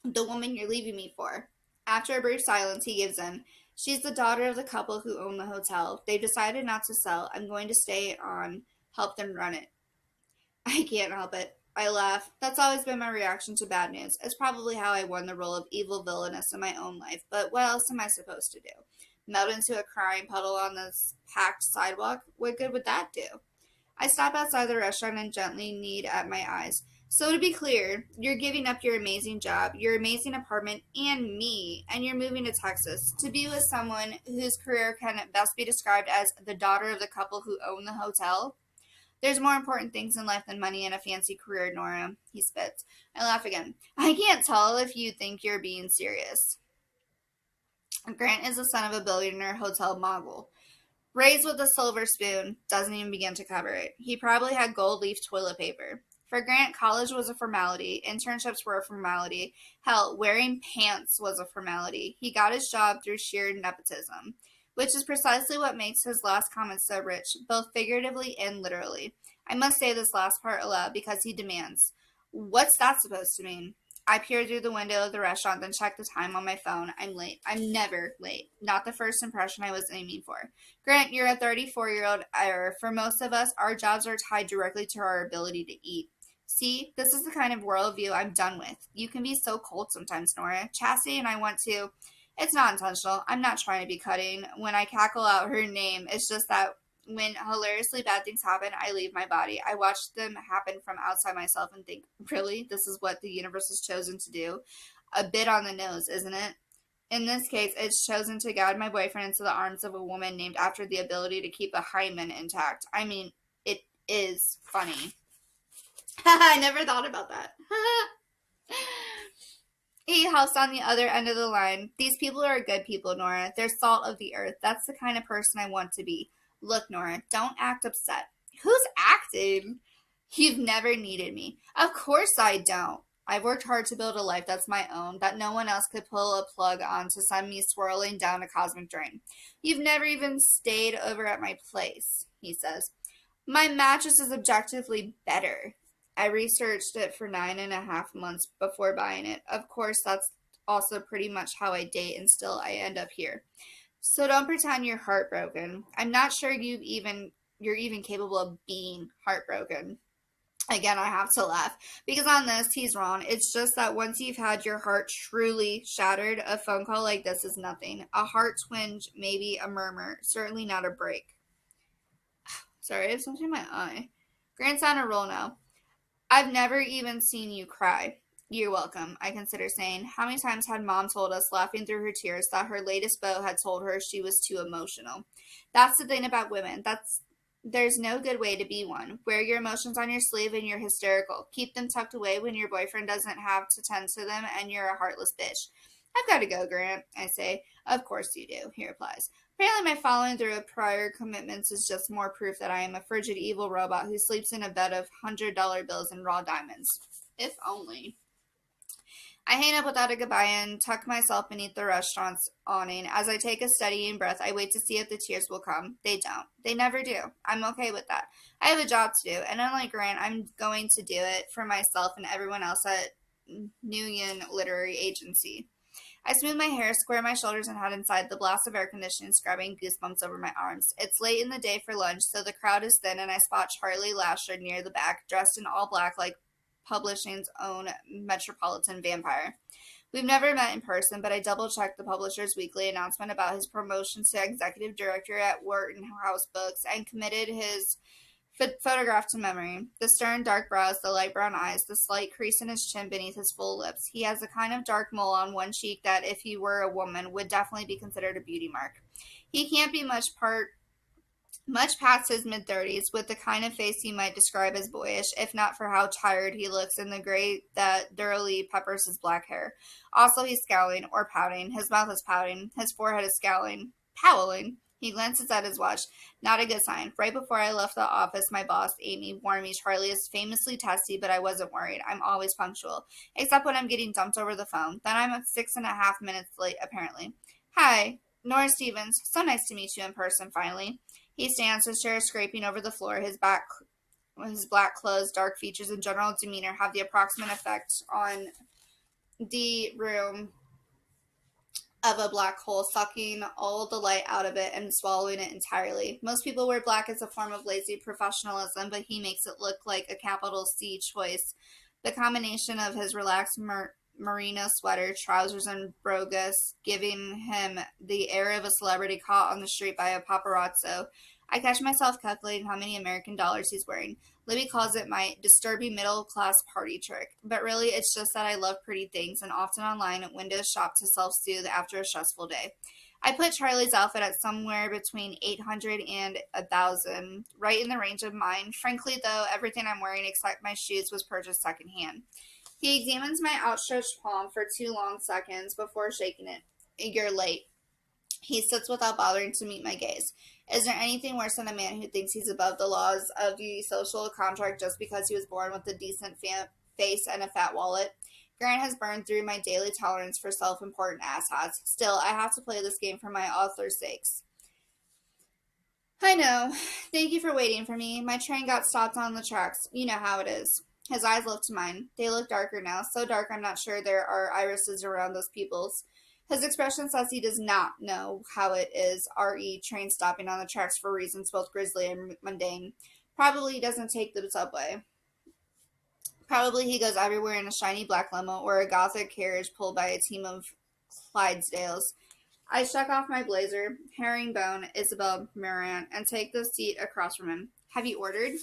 "The woman you're leaving me for." After a brief silence, he gives in. "She's the daughter of the couple who own the hotel. They've decided not to sell. I'm going to stay on, help them run it." I can't help it. I laugh. That's always been my reaction to bad news. It's probably how I won the role of evil villainess in my own life, but what else am I supposed to do? Melt into a crying puddle on this packed sidewalk? What good would that do? I stop outside the restaurant and gently knead at my eyes. "So to be clear, you're giving up your amazing job, your amazing apartment, and me, and you're moving to Texas to be with someone whose career can best be described as the daughter of the couple who own the hotel? There's more important things in life than money and a fancy career, Nora." He spits. I laugh again. "I can't tell if you think you're being serious." Grant is the son of a billionaire hotel mogul. Raised with a silver spoon, doesn't even begin to cover it. He probably had gold leaf toilet paper. For Grant, college was a formality. Internships were a formality. Hell, wearing pants was a formality. He got his job through sheer nepotism, which is precisely what makes his last comment so rich, both figuratively and literally. I must say this last part aloud because he demands, "What's that supposed to mean?" I peer through the window of the restaurant, then check the time on my phone. I'm late. I'm never late. Not the first impression I was aiming for. Grant, you're a 34-year-old error. For most of us, our jobs are tied directly to our ability to eat. See, this is the kind of worldview I'm done with. You can be so cold sometimes, Nora. Chastity and I want to. It's not intentional. I'm not trying to be cutting. When I cackle out her name, it's just that when hilariously bad things happen, I leave my body. I watch them happen from outside myself and think, really? This is what the universe has chosen to do? A bit on the nose, isn't it? In this case, it's chosen to guide my boyfriend into the arms of a woman named after the ability to keep a hymen intact. I mean, it is funny. I never thought about that. He housed on the other end of the line. "These people are good people, Nora. They're salt of the earth. That's the kind of person I want to be. Look, Nora, don't act upset." Who's acting? "You've never needed me." Of course I don't. I've worked hard to build a life that's my own, that no one else could pull a plug on to send me swirling down a cosmic drain. "You've never even stayed over at my place," he says. "My mattress is objectively better. I researched it for 9.5 months before buying it. Of course, that's also pretty much how I date, and still I end up here. So don't pretend you're heartbroken. I'm not sure you're even capable of being heartbroken." Again, I have to laugh, because on this, he's wrong. It's just that once you've had your heart truly shattered, a phone call like this is nothing. A heart twinge, maybe a murmur, certainly not a break. Sorry, I have something in my eye. Grant's on a roll now. "I've never even seen you cry." "You're welcome," I consider saying. How many times had Mom told us, laughing through her tears, that her latest beau had told her she was too emotional? That's the thing about women. There's no good way to be one. Wear your emotions on your sleeve and you're hysterical. Keep them tucked away when your boyfriend doesn't have to tend to them and you're a heartless bitch. "I've got to go, Grant," I say. "Of course you do," he replies. Apparently my following through of prior commitments is just more proof that I am a frigid evil robot who sleeps in a bed of $100 bills and raw diamonds. If only. I hang up without a goodbye and tuck myself beneath the restaurant's awning. As I take a steadying breath, I wait to see if the tears will come. They don't. They never do. I'm okay with that. I have a job to do, and unlike Grant, I'm going to do it for myself and everyone else at Nguyen Literary Agency. I smooth my hair, square my shoulders, and head inside, the blast of air conditioning scrubbing goosebumps over my arms. It's late in the day for lunch, so the crowd is thin, and I spot Charlie Lasher near the back, dressed in all black like publishing's own metropolitan vampire. We've never met in person, but I double-checked the publisher's weekly announcement about his promotion to executive director at Wharton House Books and committed his photograph to memory. The stern, dark brows, the light brown eyes, the slight crease in his chin beneath his full lips. He has a kind of dark mole on one cheek that, if he were a woman, would definitely be considered a beauty mark. He can't be much past his mid-30s, with the kind of face you might describe as boyish, if not for how tired he looks in the gray that thoroughly peppers his black hair. Also, he's scowling, or pouting. His mouth is pouting. His forehead is scowling. Powling. He glances at his watch. Not a good sign. Right before I left the office, my boss, Amy, warned me Charlie is famously testy, but I wasn't worried. I'm always punctual, except when I'm getting dumped over the phone. Then I'm 6.5 minutes late, apparently. Hi, Nora Stevens. So nice to meet you in person, finally. He stands, his chair scraping over the floor. His black clothes, dark features, and general demeanor have the approximate effect on the room of a black hole, sucking all the light out of it and swallowing it entirely. Most people wear black as a form of lazy professionalism, but he makes it look like a capital C choice. The combination of his relaxed merino sweater, trousers, and brogues giving him the air of a celebrity caught on the street by a paparazzo. I catch myself calculating how many American dollars he's wearing. Libby calls it my disturbing middle-class party trick, but really it's just that I love pretty things and often online windows shop to self-soothe after a stressful day. I put Charlie's outfit at somewhere between 800 and 1,000, right in the range of mine. Frankly, though, everything I'm wearing except my shoes was purchased secondhand. He examines my outstretched palm for 2 long seconds before shaking it. You're late. He sits without bothering to meet my gaze. Is there anything worse than a man who thinks he's above the laws of the social contract just because he was born with a decent face and a fat wallet? Grant has burned through my daily tolerance for self-important asshats. Still, I have to play this game for my author's sakes. I know. Thank you for waiting for me. My train got stopped on the tracks. You know how it is. His eyes lift to mine. They look darker now, so dark I'm not sure there are irises around those pupils. His expression says he does not know how it is, R.E. train stopping on the tracks for reasons both grisly and mundane. Probably he doesn't take the subway. Probably he goes everywhere in a shiny black limo or a gothic carriage pulled by a team of Clydesdales. I shuck off my blazer, herringbone Isabel Marant, and take the seat across from him. Have you ordered?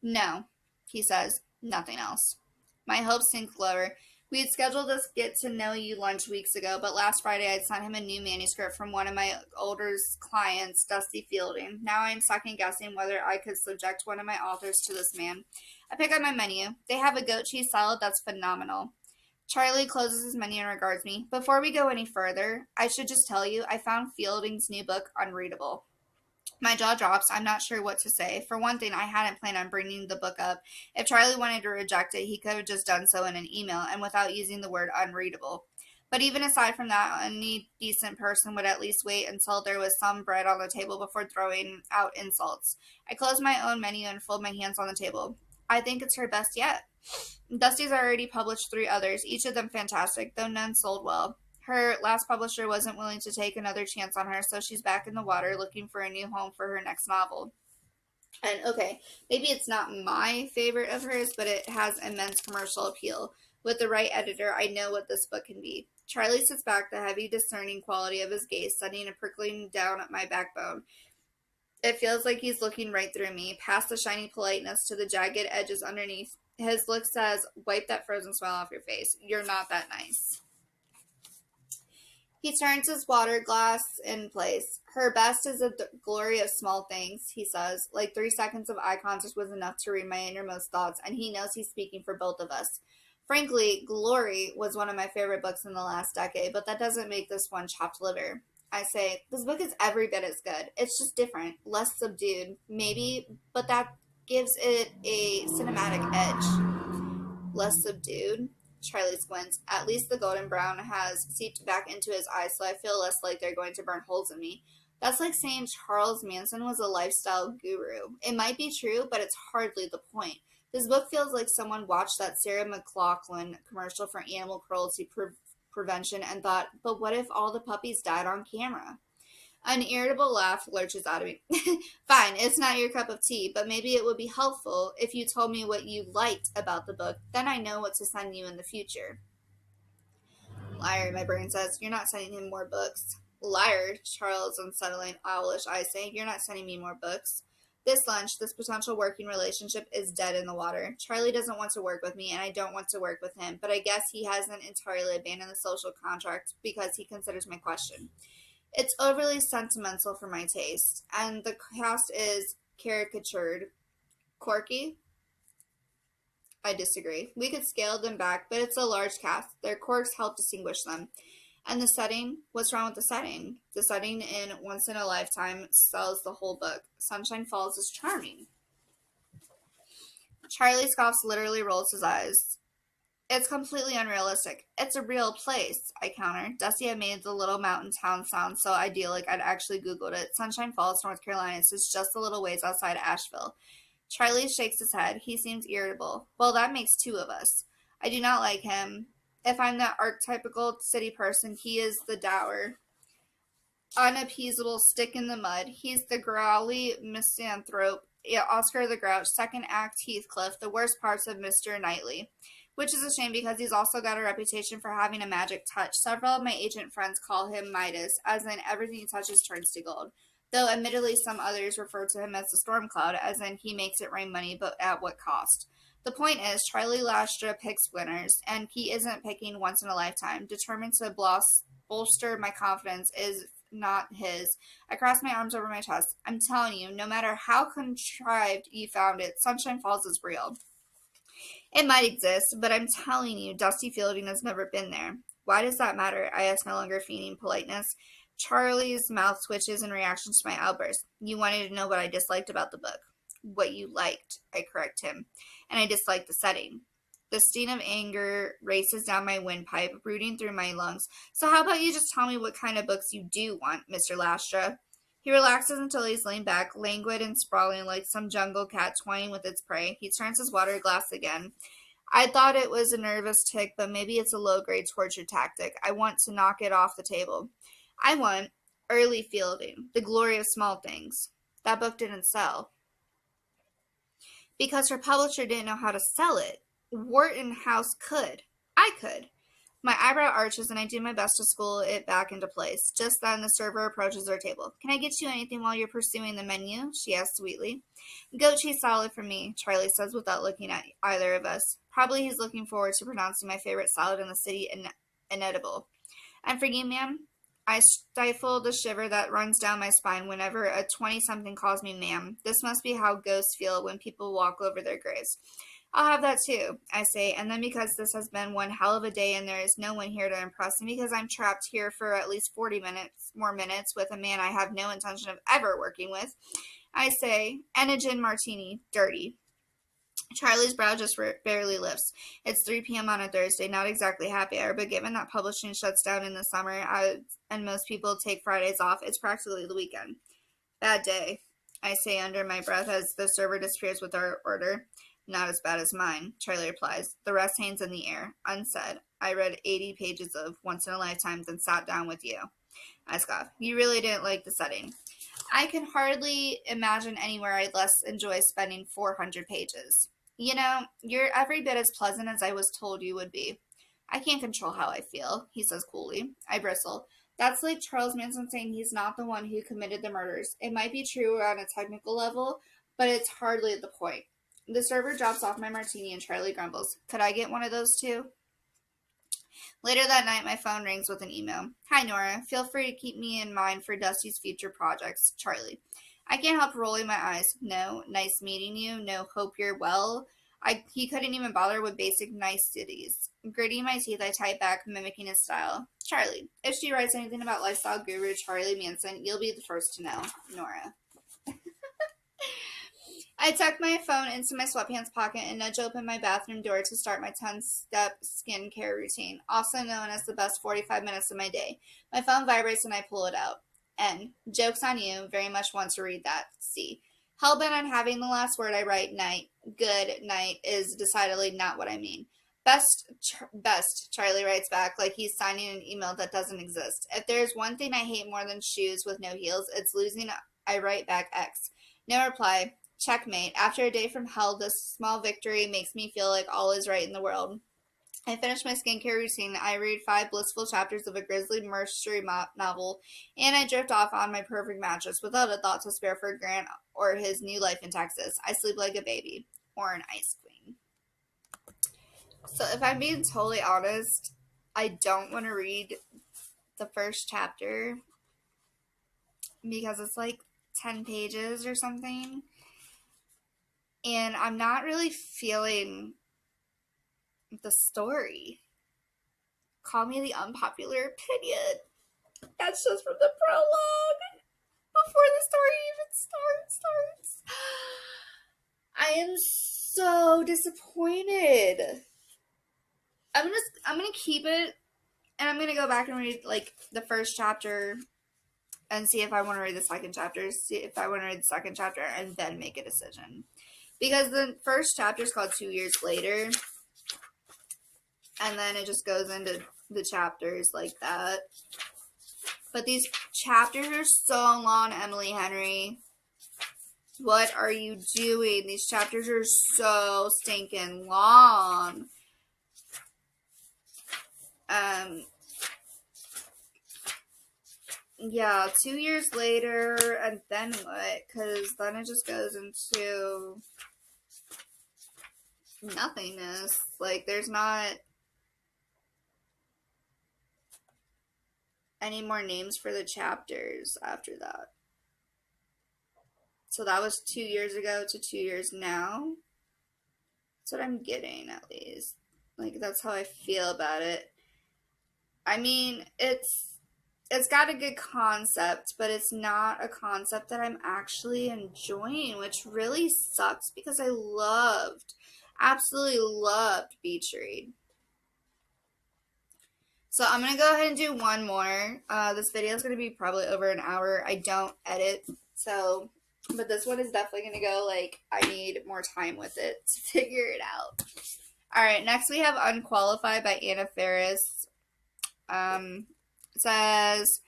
No, he says. Nothing else. My hopes sink lower. We had scheduled this get-to-know-you lunch weeks ago, but last Friday I'd sent him a new manuscript from one of my older clients, Dusty Fielding. Now I'm second-guessing whether I could subject one of my authors to this man. I pick up my menu. They have a goat cheese salad that's phenomenal. Charlie closes his menu and regards me. Before we go any further, I should just tell you I found Fielding's new book unreadable. My jaw drops. I'm not sure what to say. For one thing, I hadn't planned on bringing the book up. If Charlie wanted to reject it, he could have just done so in an email and without using the word unreadable. But even aside from that, any decent person would at least wait until there was some bread on the table before throwing out insults. I close my own menu and fold my hands on the table. I think it's her best yet. Dusty's already published 3 others, each of them fantastic, though none sold well. Her last publisher wasn't willing to take another chance on her, so she's back in the water looking for a new home for her next novel. And okay, maybe it's not my favorite of hers, but it has immense commercial appeal. With the right editor, I know what this book can be. Charlie sits back, the heavy, discerning quality of his gaze sending a prickling down at my backbone. It feels like he's looking right through me, past the shiny politeness to the jagged edges underneath. His look says, wipe that frozen smile off your face. You're not that nice. He turns his water glass in place. Her best is a glory of small things, he says. Like 3 seconds of eye contact was enough to read my innermost thoughts, and he knows he's speaking for both of us. Frankly, Glory was one of my favorite books in the last decade, but that doesn't make this one chopped liver. I say, this book is every bit as good. It's just different, less subdued, maybe, but that gives it a cinematic edge. Less subdued? Charlie squints. At least the golden brown has seeped back into his eyes, so I feel less like they're going to burn holes in me. That's like saying Charles Manson was a lifestyle guru. It might be true, but it's hardly the point. This book feels like someone watched that Sarah McLachlan commercial for animal cruelty prevention and thought, but what if all the puppies died on camera? An irritable laugh lurches out of me. Fine, it's not your cup of tea, but maybe it would be helpful if you told me what you liked about the book. Then I know what to send you in the future. Liar, my brain says. You're not sending him more books. Liar, Charles' unsettling, owlish eyes say. You're not sending me more books. This lunch, this potential working relationship is dead in the water. Charlie doesn't want to work with me, and I don't want to work with him, but I guess he hasn't entirely abandoned the social contract because he considers my question. It's overly sentimental for my taste, and the cast is caricatured. Quirky? I disagree. We could scale them back, but it's a large cast. Their quirks help distinguish them. And the setting? What's wrong with the setting? The setting in Once in a Lifetime sells the whole book. Sunshine Falls is charming. Charlie scoffs, literally rolls his eyes. It's completely unrealistic. It's a real place, I counter. Dusty had made the little mountain town sound so idyllic I'd actually Googled it. Sunshine Falls, North Carolina, is just a little ways outside Asheville. Charlie shakes his head. He seems irritable. Well, that makes two of us. I do not like him. If I'm the archetypical city person, he is the dour, unappeasable stick in the mud. He's the growly misanthrope, Oscar the Grouch, second act Heathcliff, the worst parts of Mr. Knightley. Which is a shame because he's also got a reputation for having a magic touch. Several of my agent friends call him Midas, as in everything he touches turns to gold. Though admittedly some others refer to him as the storm cloud, as in he makes it rain money, but at what cost? The point is, Charlie Lastra picks winners, and he isn't picking once in a lifetime. Determined to bolster my confidence is not his. I cross my arms over my chest. I'm telling you, no matter how contrived you found it, Sunshine Falls is real. It might exist, but I'm telling you, Dusty Fielding has never been there. Why does that matter? I ask, no longer feigning politeness. Charlie's mouth twitches in reaction to my outburst. You wanted to know what I disliked about the book. What you liked, I correct him. And I disliked the setting. The sting of anger races down my windpipe, rooting through my lungs. So how about you just tell me what kind of books you do want, Mr. Lastra? He relaxes until he's leaned back, languid and sprawling like some jungle cat toying with its prey. He turns his water glass again. I thought it was a nervous tick, but maybe it's a low-grade torture tactic. I want to knock it off the table. I want Early Fielding, The Glory of Small Things. That book didn't sell. Because her publisher didn't know how to sell it. Wharton House could. I could. My eyebrow arches and I do my best to school it back into place. Just then the server approaches our table. Can I get you anything while you're pursuing the menu? She asks sweetly. Goat cheese salad for me, Charlie says without looking at either of us. Probably he's looking forward to pronouncing my favorite salad in the city inedible. And for you, ma'am? I stifle the shiver that runs down my spine whenever a 20-something calls me ma'am. This must be how ghosts feel when people walk over their graves. I'll have that too, I say, and then because this has been one hell of a day and there is no one here to impress, and because I'm trapped here for at least 40 minutes with a man I have no intention of ever working with, I say, and a gin martini, dirty. Charlie's brow just barely lifts. It's 3 p.m. on a Thursday, not exactly happy hour, but given that publishing shuts down in the summer and most people take Fridays off, it's practically the weekend. Bad day, I say under my breath as the server disappears with our order. Not as bad as mine, Charlie replies. The rest hangs in the air, unsaid. I read 80 pages of Once in a Lifetime, then sat down with you. I scoff. You really didn't like the setting. I can hardly imagine anywhere I'd less enjoy spending 400 pages. You know, you're every bit as pleasant as I was told you would be. I can't control how I feel, he says coolly. I bristle. That's like Charles Manson saying he's not the one who committed the murders. It might be true on a technical level, but it's hardly the point. The server drops off my martini and Charlie grumbles. Could I get one of those too? Later that night, my phone rings with an email. Hi, Nora. Feel free to keep me in mind for Dusty's future projects. Charlie. I can't help rolling my eyes. No, nice meeting you. No, hope you're well. He couldn't even bother with basic niceties. Gritting my teeth, I type back, mimicking his style. Charlie. If she writes anything about lifestyle guru Charlie Manson, you'll be the first to know. Nora. I tuck my phone into my sweatpants pocket and nudge open my bathroom door to start my 10-step skincare routine, also known as the best 45 minutes of my day. My phone vibrates and I pull it out. N. Joke's on you. Very much want to read that. C. Hellbent on having the last word I write night. Good night is decidedly not what I mean. Best, Charlie writes back like he's signing an email that doesn't exist. If there's one thing I hate more than shoes with no heels, it's losing. I write back X. No reply. Checkmate. After a day from hell, this small victory makes me feel like all is right in the world. I finish my skincare routine. I read 5 blissful chapters of a grisly mystery novel, and I drift off on my perfect mattress without a thought to spare for Grant or his new life in Texas. I sleep like a baby or an ice queen. So, if I'm being totally honest, I don't want to read the first chapter because it's like 10 pages or something. And I'm not really feeling the story. Call me the unpopular opinion. That's just from the prologue. Before the story even starts. I am so disappointed. I'm gonna keep it, and I'm gonna go back and read like the first chapter and see if I want to read the second chapter. See if I want to read the second chapter and then make a decision. Because the first chapter is called 2 Years Later, and then it just goes into the chapters like that. But these chapters are so long, Emily Henry. What are you doing? These chapters are so stinking long. Yeah, 2 years later, and then what? Because then it just goes into nothingness. Like, there's not any more names for the chapters after that. So that was 2 years ago to 2 years now. That's what I'm getting, at least. Like, that's how I feel about it. I mean, it's got a good concept, but it's not a concept that I'm actually enjoying, which really sucks because I absolutely loved Beach Read. So I'm going to go ahead and do one more. This video is going to be probably over an hour. I don't edit, so, but this one is definitely going to go, like, I need more time with it to figure it out. All right, next we have Unqualified by Anna Faris. It says,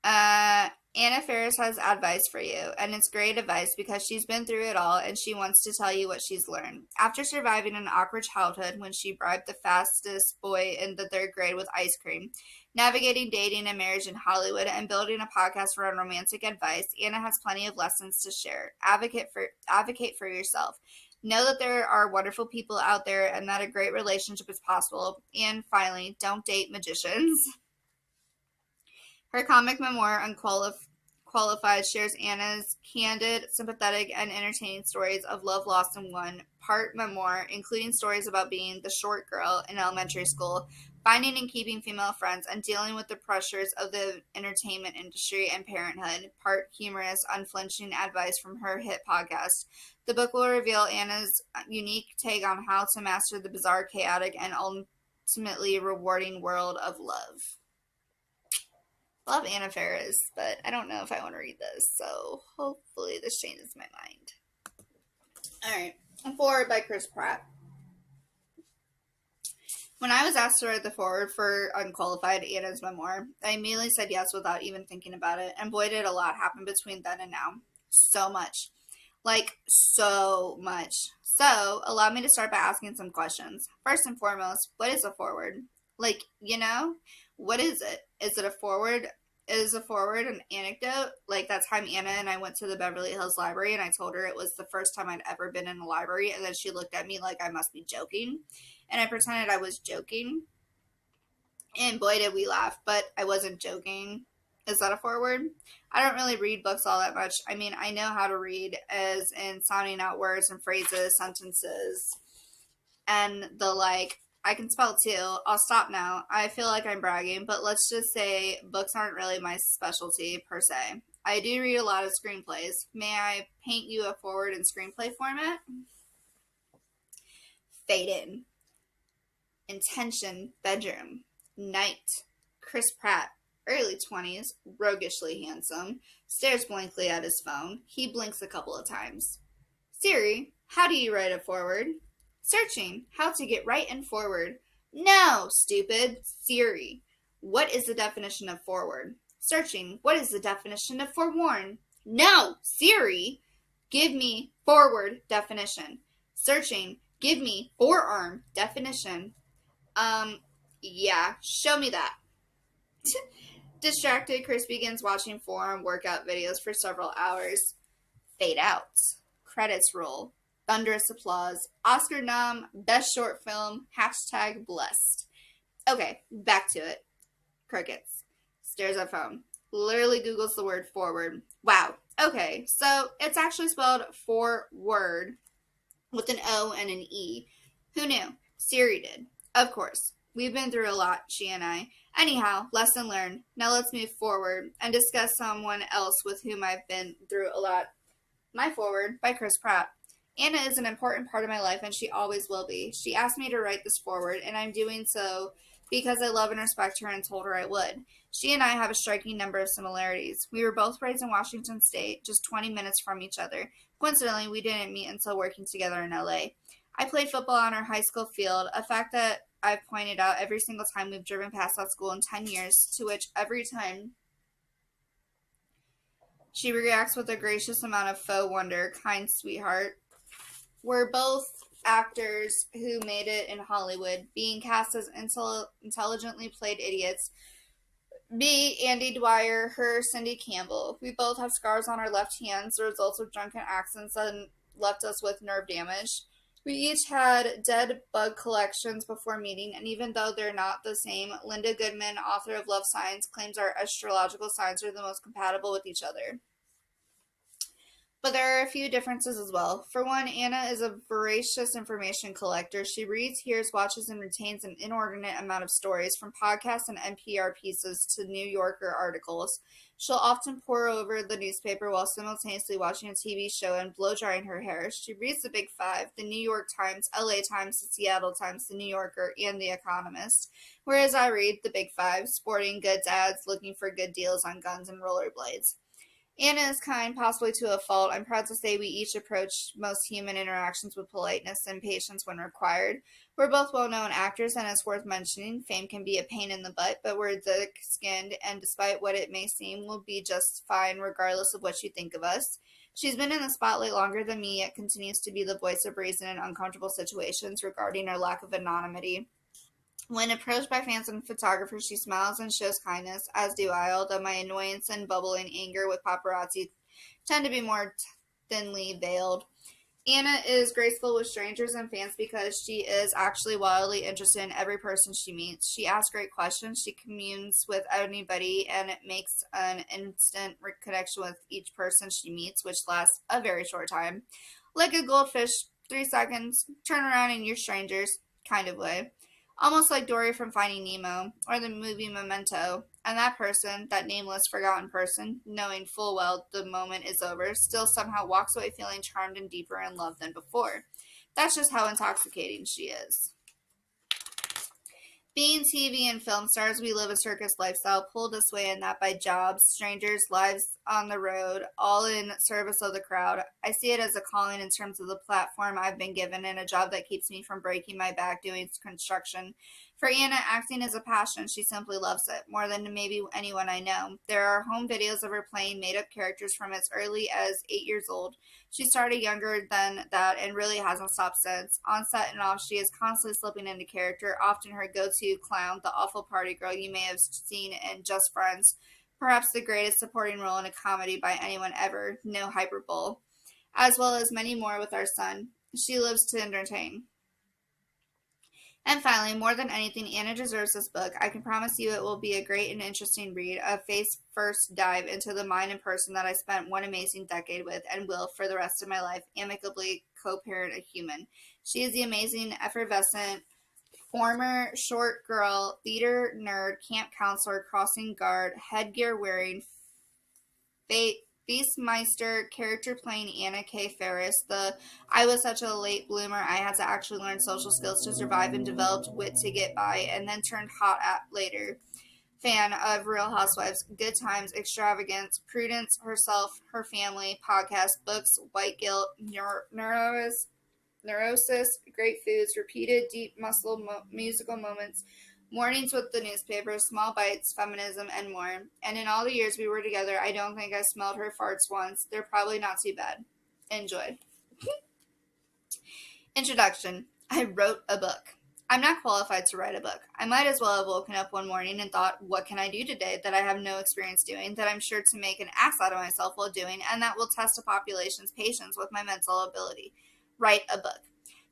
Anna Faris has advice for you, and it's great advice because she's been through it all and she wants to tell you what she's learned. After surviving an awkward childhood when she bribed the fastest boy in the 3rd grade with ice cream, navigating dating and marriage in Hollywood, and building a podcast for romantic advice, Anna has plenty of lessons to share. Advocate for yourself. Know that there are wonderful people out there and that a great relationship is possible. And finally, don't date magicians. Her comic memoir, Unqualified, shares Anna's candid, sympathetic, and entertaining stories of love lost and won. Part memoir, including stories about being the short girl in elementary school, finding and keeping female friends, and dealing with the pressures of the entertainment industry and parenthood. Part humorous, unflinching advice from her hit podcast. The book will reveal Anna's unique take on how to master the bizarre, chaotic, and ultimately rewarding world of love. Love Anna Faris, but I don't know if I want to read this, so hopefully this changes my mind. Alright, Forward by Chris Pratt. When I was asked to write the forward for Unqualified, Anna's memoir, I immediately said yes without even thinking about it, and boy did a lot happen between then and now. So much. Like, so much. So, allow me to start by asking some questions. First and foremost, what is a forward? Like, what is it? Is it a forward? Is a forward an anecdote? Like that time Anna and I went to the Beverly Hills Library and I told her it was the first time I'd ever been in a library, and then she looked at me like I must be joking. And I pretended I was joking. And boy, did we laugh, but I wasn't joking. Is that a forward? I don't really read books all that much. I mean, I know how to read, as in sounding out words and phrases, sentences, and the like. I can spell too. I'll stop now. I feel like I'm bragging, but let's just say books aren't really my specialty per se. I do read a lot of screenplays. May I paint you a forward in screenplay format? Fade in. Intention, bedroom. Night. Chris Pratt, early 20s, roguishly handsome, stares blankly at his phone. He blinks a couple of times. Siri, how do you write a forward? Searching, how to get right and forward. No, stupid. Siri, what is the definition of forward? Searching, what is the definition of forewarn? No, Siri, give me forward definition. Searching, give me forearm definition. Yeah, show me that. Distracted, Chris begins watching forearm workout videos for several hours. Fade out. Credits roll. Thunderous applause. Oscar nom. Best short film. Hashtag blessed. Okay, back to it. Crickets. Stares at phone. Literally Googles the word forward. Wow. Okay, so it's actually spelled forward with an O and an E. Who knew? Siri did. Of course. We've been through a lot, she and I. Anyhow, lesson learned. Now let's move forward and discuss someone else with whom I've been through a lot. My Forward by Chris Pratt. Anna is an important part of my life and she always will be. She asked me to write this forward and I'm doing so because I love and respect her and told her I would. She and I have a striking number of similarities. We were both raised in Washington State, just 20 minutes from each other. Coincidentally, we didn't meet until working together in LA. I played football on our high school field, a fact that I've pointed out every single time we've driven past that school in 10 years, to which every time she reacts with a gracious amount of faux wonder, kind sweetheart. We're both actors who made it in Hollywood, being cast as intelligently played idiots. Me, Andy Dwyer, her, Cindy Campbell. We both have scars on our left hands, the results of drunken accidents that left us with nerve damage. We each had dead bug collections before meeting, and even though they're not the same, Linda Goodman, author of Love Science, claims our astrological signs are the most compatible with each other. But there are a few differences as well. For one, Anna is a voracious information collector. She reads, hears, watches, and retains an inordinate amount of stories, from podcasts and NPR pieces to New Yorker articles. She'll often pore over the newspaper while simultaneously watching a TV show and blow-drying her hair. She reads the Big Five, the New York Times, LA Times, the Seattle Times, the New Yorker, and the Economist. Whereas I read the Big Five, sporting goods ads, looking for good deals on guns and rollerblades. Anna is kind, possibly to a fault. I'm proud to say we each approach most human interactions with politeness and patience when required. We're both well-known actors, and it's worth mentioning, fame can be a pain in the butt, but we're thick-skinned, and despite what it may seem, we'll be just fine regardless of what you think of us. She's been in the spotlight longer than me, yet continues to be the voice of reason in uncomfortable situations regarding our lack of anonymity. When approached by fans and photographers, she smiles and shows kindness, as do I, although my annoyance and bubbling anger with paparazzi tend to be more thinly veiled. Anna is graceful with strangers and fans because she is actually wildly interested in every person she meets. She asks great questions, she communes with anybody, and it makes an instant connection with each person she meets, which lasts a very short time. Like a goldfish, 3 seconds, turn around and you're strangers, kind of way. Almost like Dory from Finding Nemo, or the movie Memento. And that person, that nameless, forgotten person, knowing full well the moment is over, still somehow walks away feeling charmed and deeper in love than before. That's just how intoxicating she is. Being TV and film stars, we live a circus lifestyle, pulled this way and that by jobs, strangers, lives on the road, all in service of the crowd. I see it as a calling in terms of the platform I've been given and a job that keeps me from breaking my back doing construction. For Anna, acting is a passion. She simply loves it, more than maybe anyone I know. There are home videos of her playing made-up characters from as early as 8 years old. She started younger than that and really hasn't stopped since. On set and off, she is constantly slipping into character, often her go-to clown, the awful party girl you may have seen in Just Friends, perhaps the greatest supporting role in a comedy by anyone ever, no hyperbole, as well as many more with our son. She lives to entertain. And finally, more than anything, Anna deserves this book. I can promise you it will be a great and interesting read, a face-first dive into the mind and person that I spent one amazing decade with and will, for the rest of my life, amicably co-parent a human. She is the amazing, effervescent, former short girl, theater nerd, camp counselor, crossing guard, headgear wearing, Feastmeister character playing Anna K. Ferris. I was such a late bloomer, I had to actually learn social skills to survive and developed wit to get by, and then turned hot at later. Fan of Real Housewives, Good Times, Extravagance, Prudence, Herself, Her Family, Podcast, Books, White Guilt, Neurosis, Great Foods, Repeated Deep Musical Moments, Mornings with the Newspaper, Small Bites, Feminism, and more. And in all the years we were together, I don't think I smelled her farts once. They're probably not too bad. Enjoy. Introduction. I wrote a book. I'm not qualified to write a book. I might as well have woken up one morning and thought, what can I do today that I have no experience doing, that I'm sure to make an ass out of myself while doing, and that will test a population's patience with my mental ability? Write a book.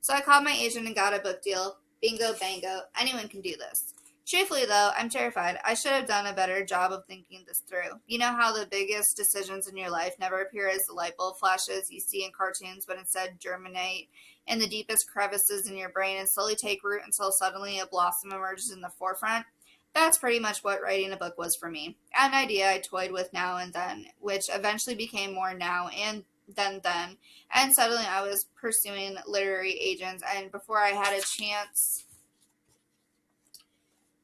So I called my agent and got a book deal. Bingo, bango. Anyone can do this. Truthfully, though, I'm terrified. I should have done a better job of thinking this through. You know how the biggest decisions in your life never appear as the light bulb flashes you see in cartoons, but instead germinate in the deepest crevices in your brain and slowly take root until suddenly a blossom emerges in the forefront? That's pretty much what writing a book was for me. An idea I toyed with now and then, which eventually became more now and then. And suddenly I was pursuing literary agents, and before I had a chance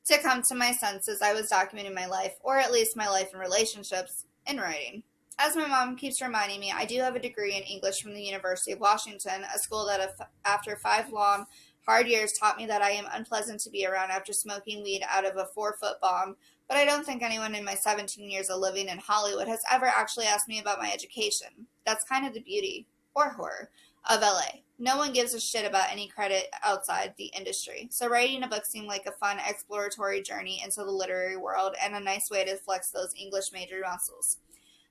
to come to my senses, I was documenting my life, or at least my life and relationships, in writing. As my mom keeps reminding me, I do have a degree in English from the University of Washington, a school that after 5 long, hard years taught me that I am unpleasant to be around after smoking weed out of a 4-foot bomb, but I don't think anyone in my 17 years of living in Hollywood has ever actually asked me about my education. That's kind of the beauty, or horror, of LA. No one gives a shit about any credit outside the industry. So writing a book seemed like a fun exploratory journey into the literary world and a nice way to flex those English major muscles.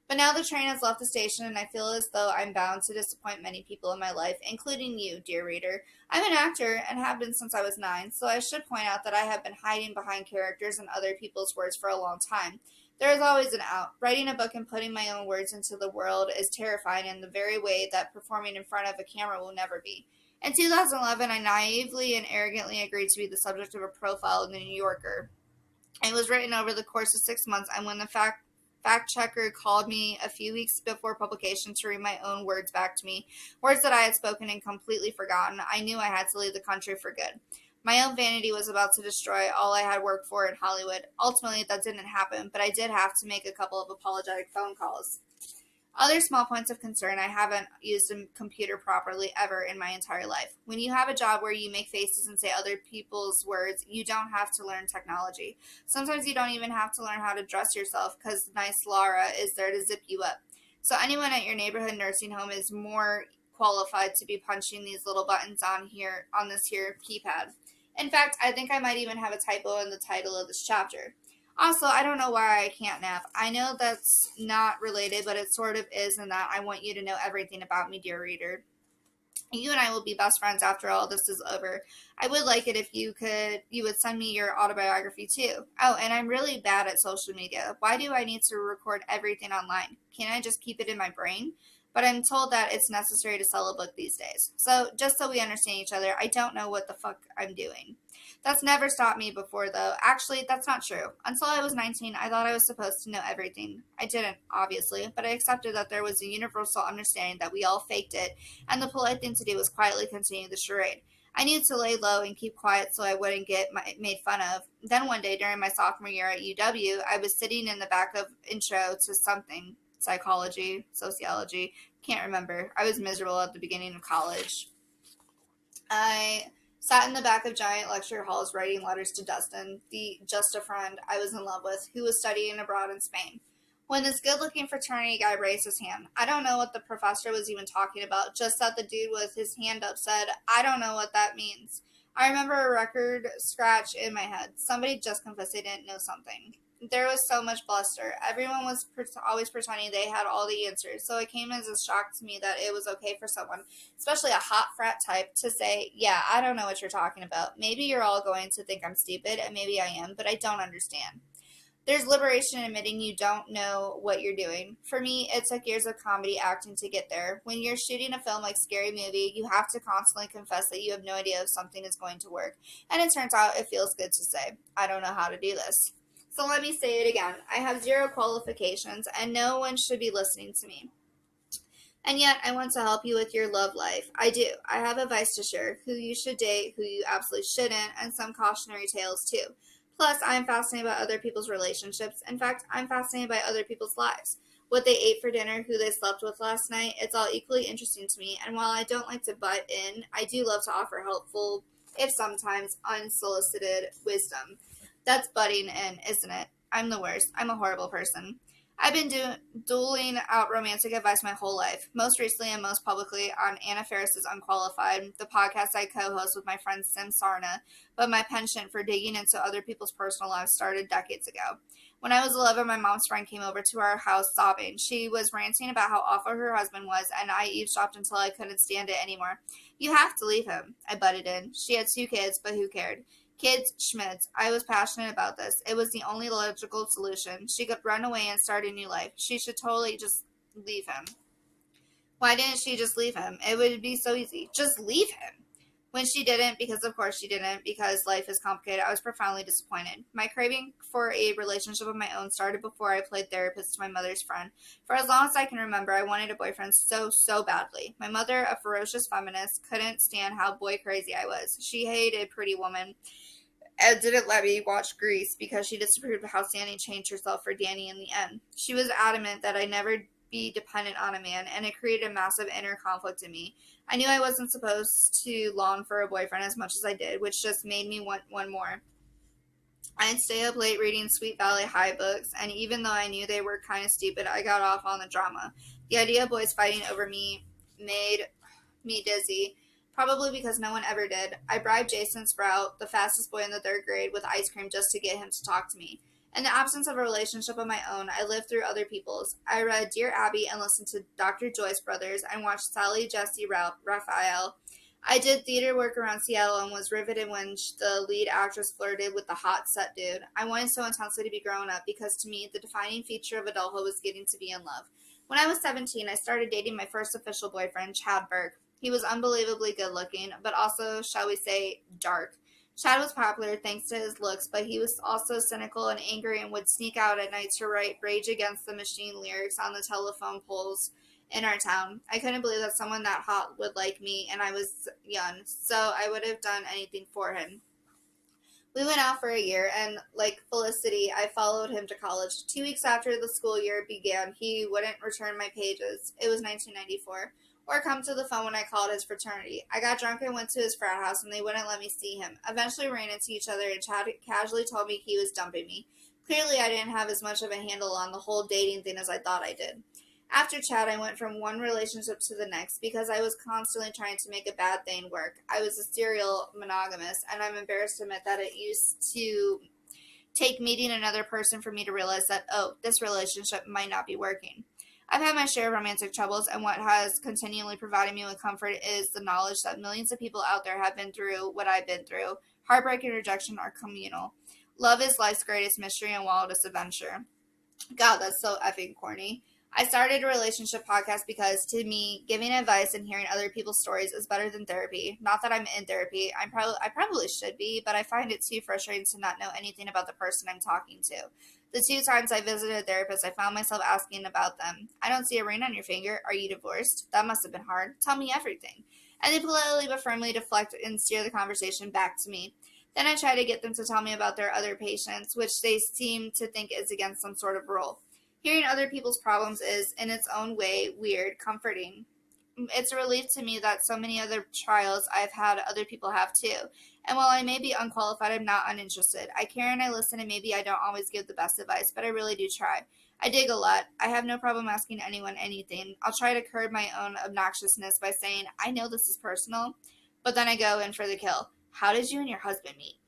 But now the train has left the station and I feel as though I'm bound to disappoint many people in my life, including you, dear reader. I'm an actor and have been since I was 9, so I should point out that I have been hiding behind characters and other people's words for a long time. There is always an out. Writing a book and putting my own words into the world is terrifying in the very way that performing in front of a camera will never be. In 2011, I naively and arrogantly agreed to be the subject of a profile in the New Yorker. It was written over the course of 6 months, and when the fact checker called me a few weeks before publication to read my own words back to me, words that I had spoken and completely forgotten, I knew I had to leave the country for good. My own vanity was about to destroy all I had worked for in Hollywood. Ultimately, that didn't happen, but I did have to make a couple of apologetic phone calls. Other small points of concern: I haven't used a computer properly ever in my entire life. When you have a job where you make faces and say other people's words, you don't have to learn technology. Sometimes you don't even have to learn how to dress yourself because nice Laura is there to zip you up. So anyone at your neighborhood nursing home is more qualified to be punching these little buttons on this here keypad. In fact, I think I might even have a typo in the title of this chapter. Also, I don't know why I can't nap. I know that's not related, but it sort of is in that I want you to know everything about me, dear reader. You and I will be best friends after all this is over. I would like it if you would send me your autobiography too. Oh, and I'm really bad at social media. Why do I need to record everything online? Can't I just keep it in my brain? But I'm told that it's necessary to sell a book these days. So, just so we understand each other, I don't know what the fuck I'm doing. That's never stopped me before, though. Actually, that's not true. Until I was 19, I thought I was supposed to know everything. I didn't, obviously, but I accepted that there was a universal understanding that we all faked it, and the polite thing to do was quietly continue the charade. I needed to lay low and keep quiet so I wouldn't get made fun of. Then one day during my sophomore year at UW, I was sitting in the back of intro to something. Psychology, sociology, can't remember. I was miserable at the beginning of college. I sat in the back of giant lecture halls writing letters to Dustin, the just a friend I was in love with, who was studying abroad in Spain. When this good-looking fraternity guy raised his hand, I don't know what the professor was even talking about, just that the dude with his hand up said, I don't know what that means. I remember a record scratch in my head. Somebody just confessed they didn't know something. There was so much bluster. Everyone was always pretending they had all the answers, so it came as a shock to me that it was okay for someone, especially a hot frat type, to say, yeah, I don't know what you're talking about. Maybe you're all going to think I'm stupid, and maybe I am, but I don't understand. There's liberation in admitting you don't know what you're doing. For me, it took years of comedy acting to get there. When you're shooting a film like Scary Movie, you have to constantly confess that you have no idea if something is going to work, and it turns out it feels good to say, I don't know how to do this. So let me say it again. I have zero qualifications, and no one should be listening to me. And yet, I want to help you with your love life. I do. I have advice to share, who you should date, who you absolutely shouldn't, and some cautionary tales too. Plus, I'm fascinated by other people's relationships. In fact, I'm fascinated by other people's lives. What they ate for dinner, who they slept with last night, it's all equally interesting to me. And while I don't like to butt in, I do love to offer helpful, if sometimes unsolicited, wisdom. That's butting in, isn't it? I'm the worst. I'm a horrible person. I've been doling out romantic advice my whole life, most recently and most publicly on Anna Faris's Unqualified, the podcast I co-host with my friend Sim Sarna, but my penchant for digging into other people's personal lives started decades ago. When I was 11, my mom's friend came over to our house sobbing. She was ranting about how awful her husband was, and I eavesdropped until I couldn't stand it anymore. You have to leave him, I butted in. She had 2 kids, but who cared? Kids, Schmitz. I was passionate about this. It was the only logical solution. She could run away and start a new life. She should totally just leave him. Why didn't she just leave him? It would be so easy. Just leave him. When she didn't, because of course she didn't, because life is complicated, I was profoundly disappointed. My craving for a relationship of my own started before I played therapist to my mother's friend. For as long as I can remember, I wanted a boyfriend so badly. My mother, a ferocious feminist, couldn't stand how boy crazy I was. She hated Pretty Woman and didn't let me watch Grease because she disapproved of how Sandy changed herself for Danny in the end. She was adamant that I never be dependent on a man, and it created a massive inner conflict in me. I knew I wasn't supposed to long for a boyfriend as much as I did, which just made me want one more. I'd stay up late reading Sweet Valley High books, and even though I knew they were kind of stupid, I got off on the drama. The idea of boys fighting over me made me dizzy, probably because no one ever did. I bribed Jason Sprout, the fastest boy in the 3rd grade, with ice cream just to get him to talk to me. In the absence of a relationship of my own, I lived through other people's. I read Dear Abby and listened to Dr. Joyce Brothers and watched Sally Jesse Raphael. I did theater work around Seattle and was riveted when the lead actress flirted with the hot set dude. I wanted so intensely to be grown up because to me, the defining feature of adulthood was getting to be in love. When I was 17, I started dating my first official boyfriend, Chad Burke. He was unbelievably good looking, but also, shall we say, dark. Chad was popular thanks to his looks, but he was also cynical and angry and would sneak out at night to write Rage Against the Machine lyrics on the telephone poles in our town. I couldn't believe that someone that hot would like me, and I was young, so I would have done anything for him. We went out for a year, and like Felicity, I followed him to college. 2 weeks after the school year began, he wouldn't return my pages. It was 1994. Or come to the phone when I called his fraternity. I got drunk and went to his frat house, and they wouldn't let me see him. Eventually ran into each other, and Chad casually told me he was dumping me. Clearly, I didn't have as much of a handle on the whole dating thing as I thought I did. After Chad, I went from one relationship to the next because I was constantly trying to make a bad thing work. I was a serial monogamist, and I'm embarrassed to admit that it used to take meeting another person for me to realize that, oh, this relationship might not be working. I've had my share of romantic troubles, and what has continually provided me with comfort is the knowledge that millions of people out there have been through what I've been through. Heartbreak and rejection are communal. Love is life's greatest mystery and wildest adventure. God, that's so effing corny. I started a relationship podcast because, to me, giving advice and hearing other people's stories is better than therapy. Not that I'm in therapy. I probably should be, but I find it too frustrating to not know anything about the person I'm talking to. The 2 times I visited a therapist, I found myself asking about them. I don't see a ring on your finger. Are you divorced? That must have been hard. Tell me everything. And they politely but firmly deflect and steer the conversation back to me. Then I try to get them to tell me about their other patients, which they seem to think is against some sort of rule. Hearing other people's problems is, in its own way, weird, comforting. It's a relief to me that so many other trials I've had other people have too. And while I may be unqualified, I'm not uninterested. I care and I listen, and maybe I don't always give the best advice, but I really do try. I dig a lot. I have no problem asking anyone anything. I'll try to curb my own obnoxiousness by saying, I know this is personal, but then I go in for the kill. How did you and your husband meet?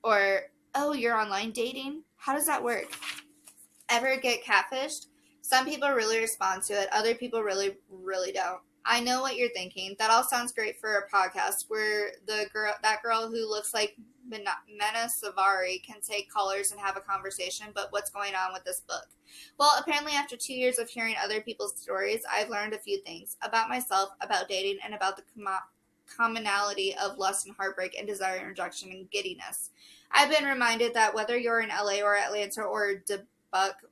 Or oh, you're online dating? How does that work? Ever get catfished? Some people really respond to it. Other people really, really don't. I know what you're thinking. That all sounds great for a podcast where that girl who looks like Mena Savari can take callers and have a conversation, but what's going on with this book? Well, apparently after 2 years of hearing other people's stories, I've learned a few things about myself, about dating, and about the commonality of lust and heartbreak and desire and rejection and giddiness. I've been reminded that whether you're in LA or Atlanta or Dubuque,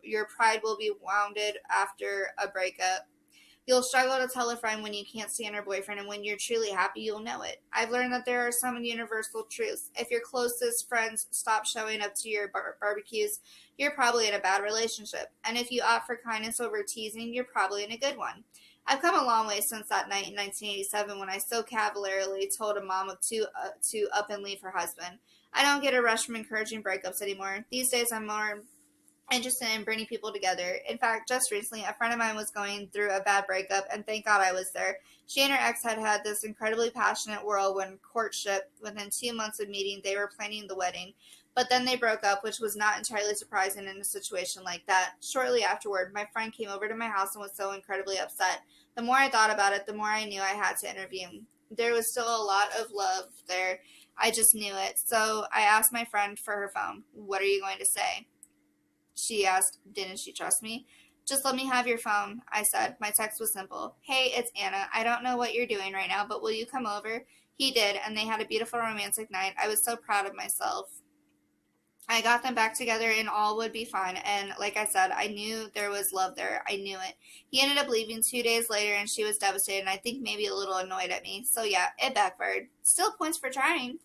your pride will be wounded after a breakup. You'll struggle to tell a friend when you can't stand your boyfriend, and when you're truly happy, you'll know it. I've learned that there are some universal truths. If your closest friends stop showing up to your barbecues, you're probably in a bad relationship. And if you opt for kindness over teasing, you're probably in a good one. I've come a long way since that night in 1987 when I so cavalierly told a mom of two to up and leave her husband. I don't get a rush from encouraging breakups anymore. These days, I'm more interested in bringing people together. In fact, just recently, a friend of mine was going through a bad breakup, and thank God I was there. She and her ex had had this incredibly passionate whirlwind courtship. Within 2 months of meeting, they were planning the wedding. But then they broke up, which was not entirely surprising in a situation like that. Shortly afterward, my friend came over to my house and was so incredibly upset. The more I thought about it, the more I knew I had to intervene. There was still a lot of love there. I just knew it. So I asked my friend for her phone. What are you going to say? She asked, didn't she trust me? Just let me have your phone, I said. My text was simple. Hey, it's Anna. I don't know what you're doing right now, but will you come over? He did, and they had a beautiful romantic night. I was so proud of myself. I got them back together and all would be fine. And like I said, I knew there was love there. I knew it. He ended up leaving 2 days later and she was devastated and I think maybe a little annoyed at me. So yeah, it backfired. Still points for trying.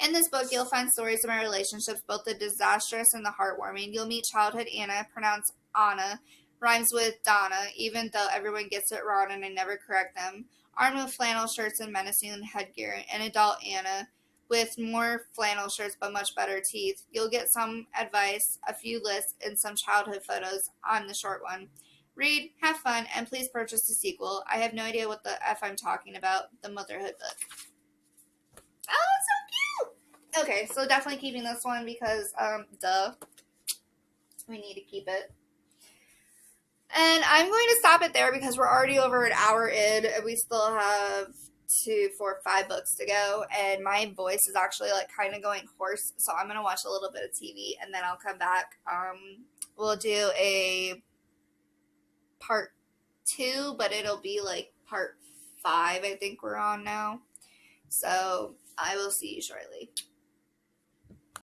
In this book, you'll find stories of my relationships, both the disastrous and the heartwarming. You'll meet childhood Anna, pronounced Anna, rhymes with Donna, even though everyone gets it wrong and I never correct them. Armed with flannel shirts and menacing headgear, and adult Anna, with more flannel shirts but much better teeth. You'll get some advice, a few lists, and some childhood photos on the short one. Read, have fun, and please purchase the sequel. I have no idea what the F I'm talking about, the motherhood book. Oh, so cute! Okay, so definitely keeping this one because, duh, we need to keep it. And I'm going to stop it there because we're already over an hour in and we still have 2, 4, 5 books to go. And my voice is actually like kind of going hoarse. So I'm going to watch a little bit of TV and then I'll come back. We'll do a part 2, but it'll be like part 5, I think we're on now. So I will see you shortly.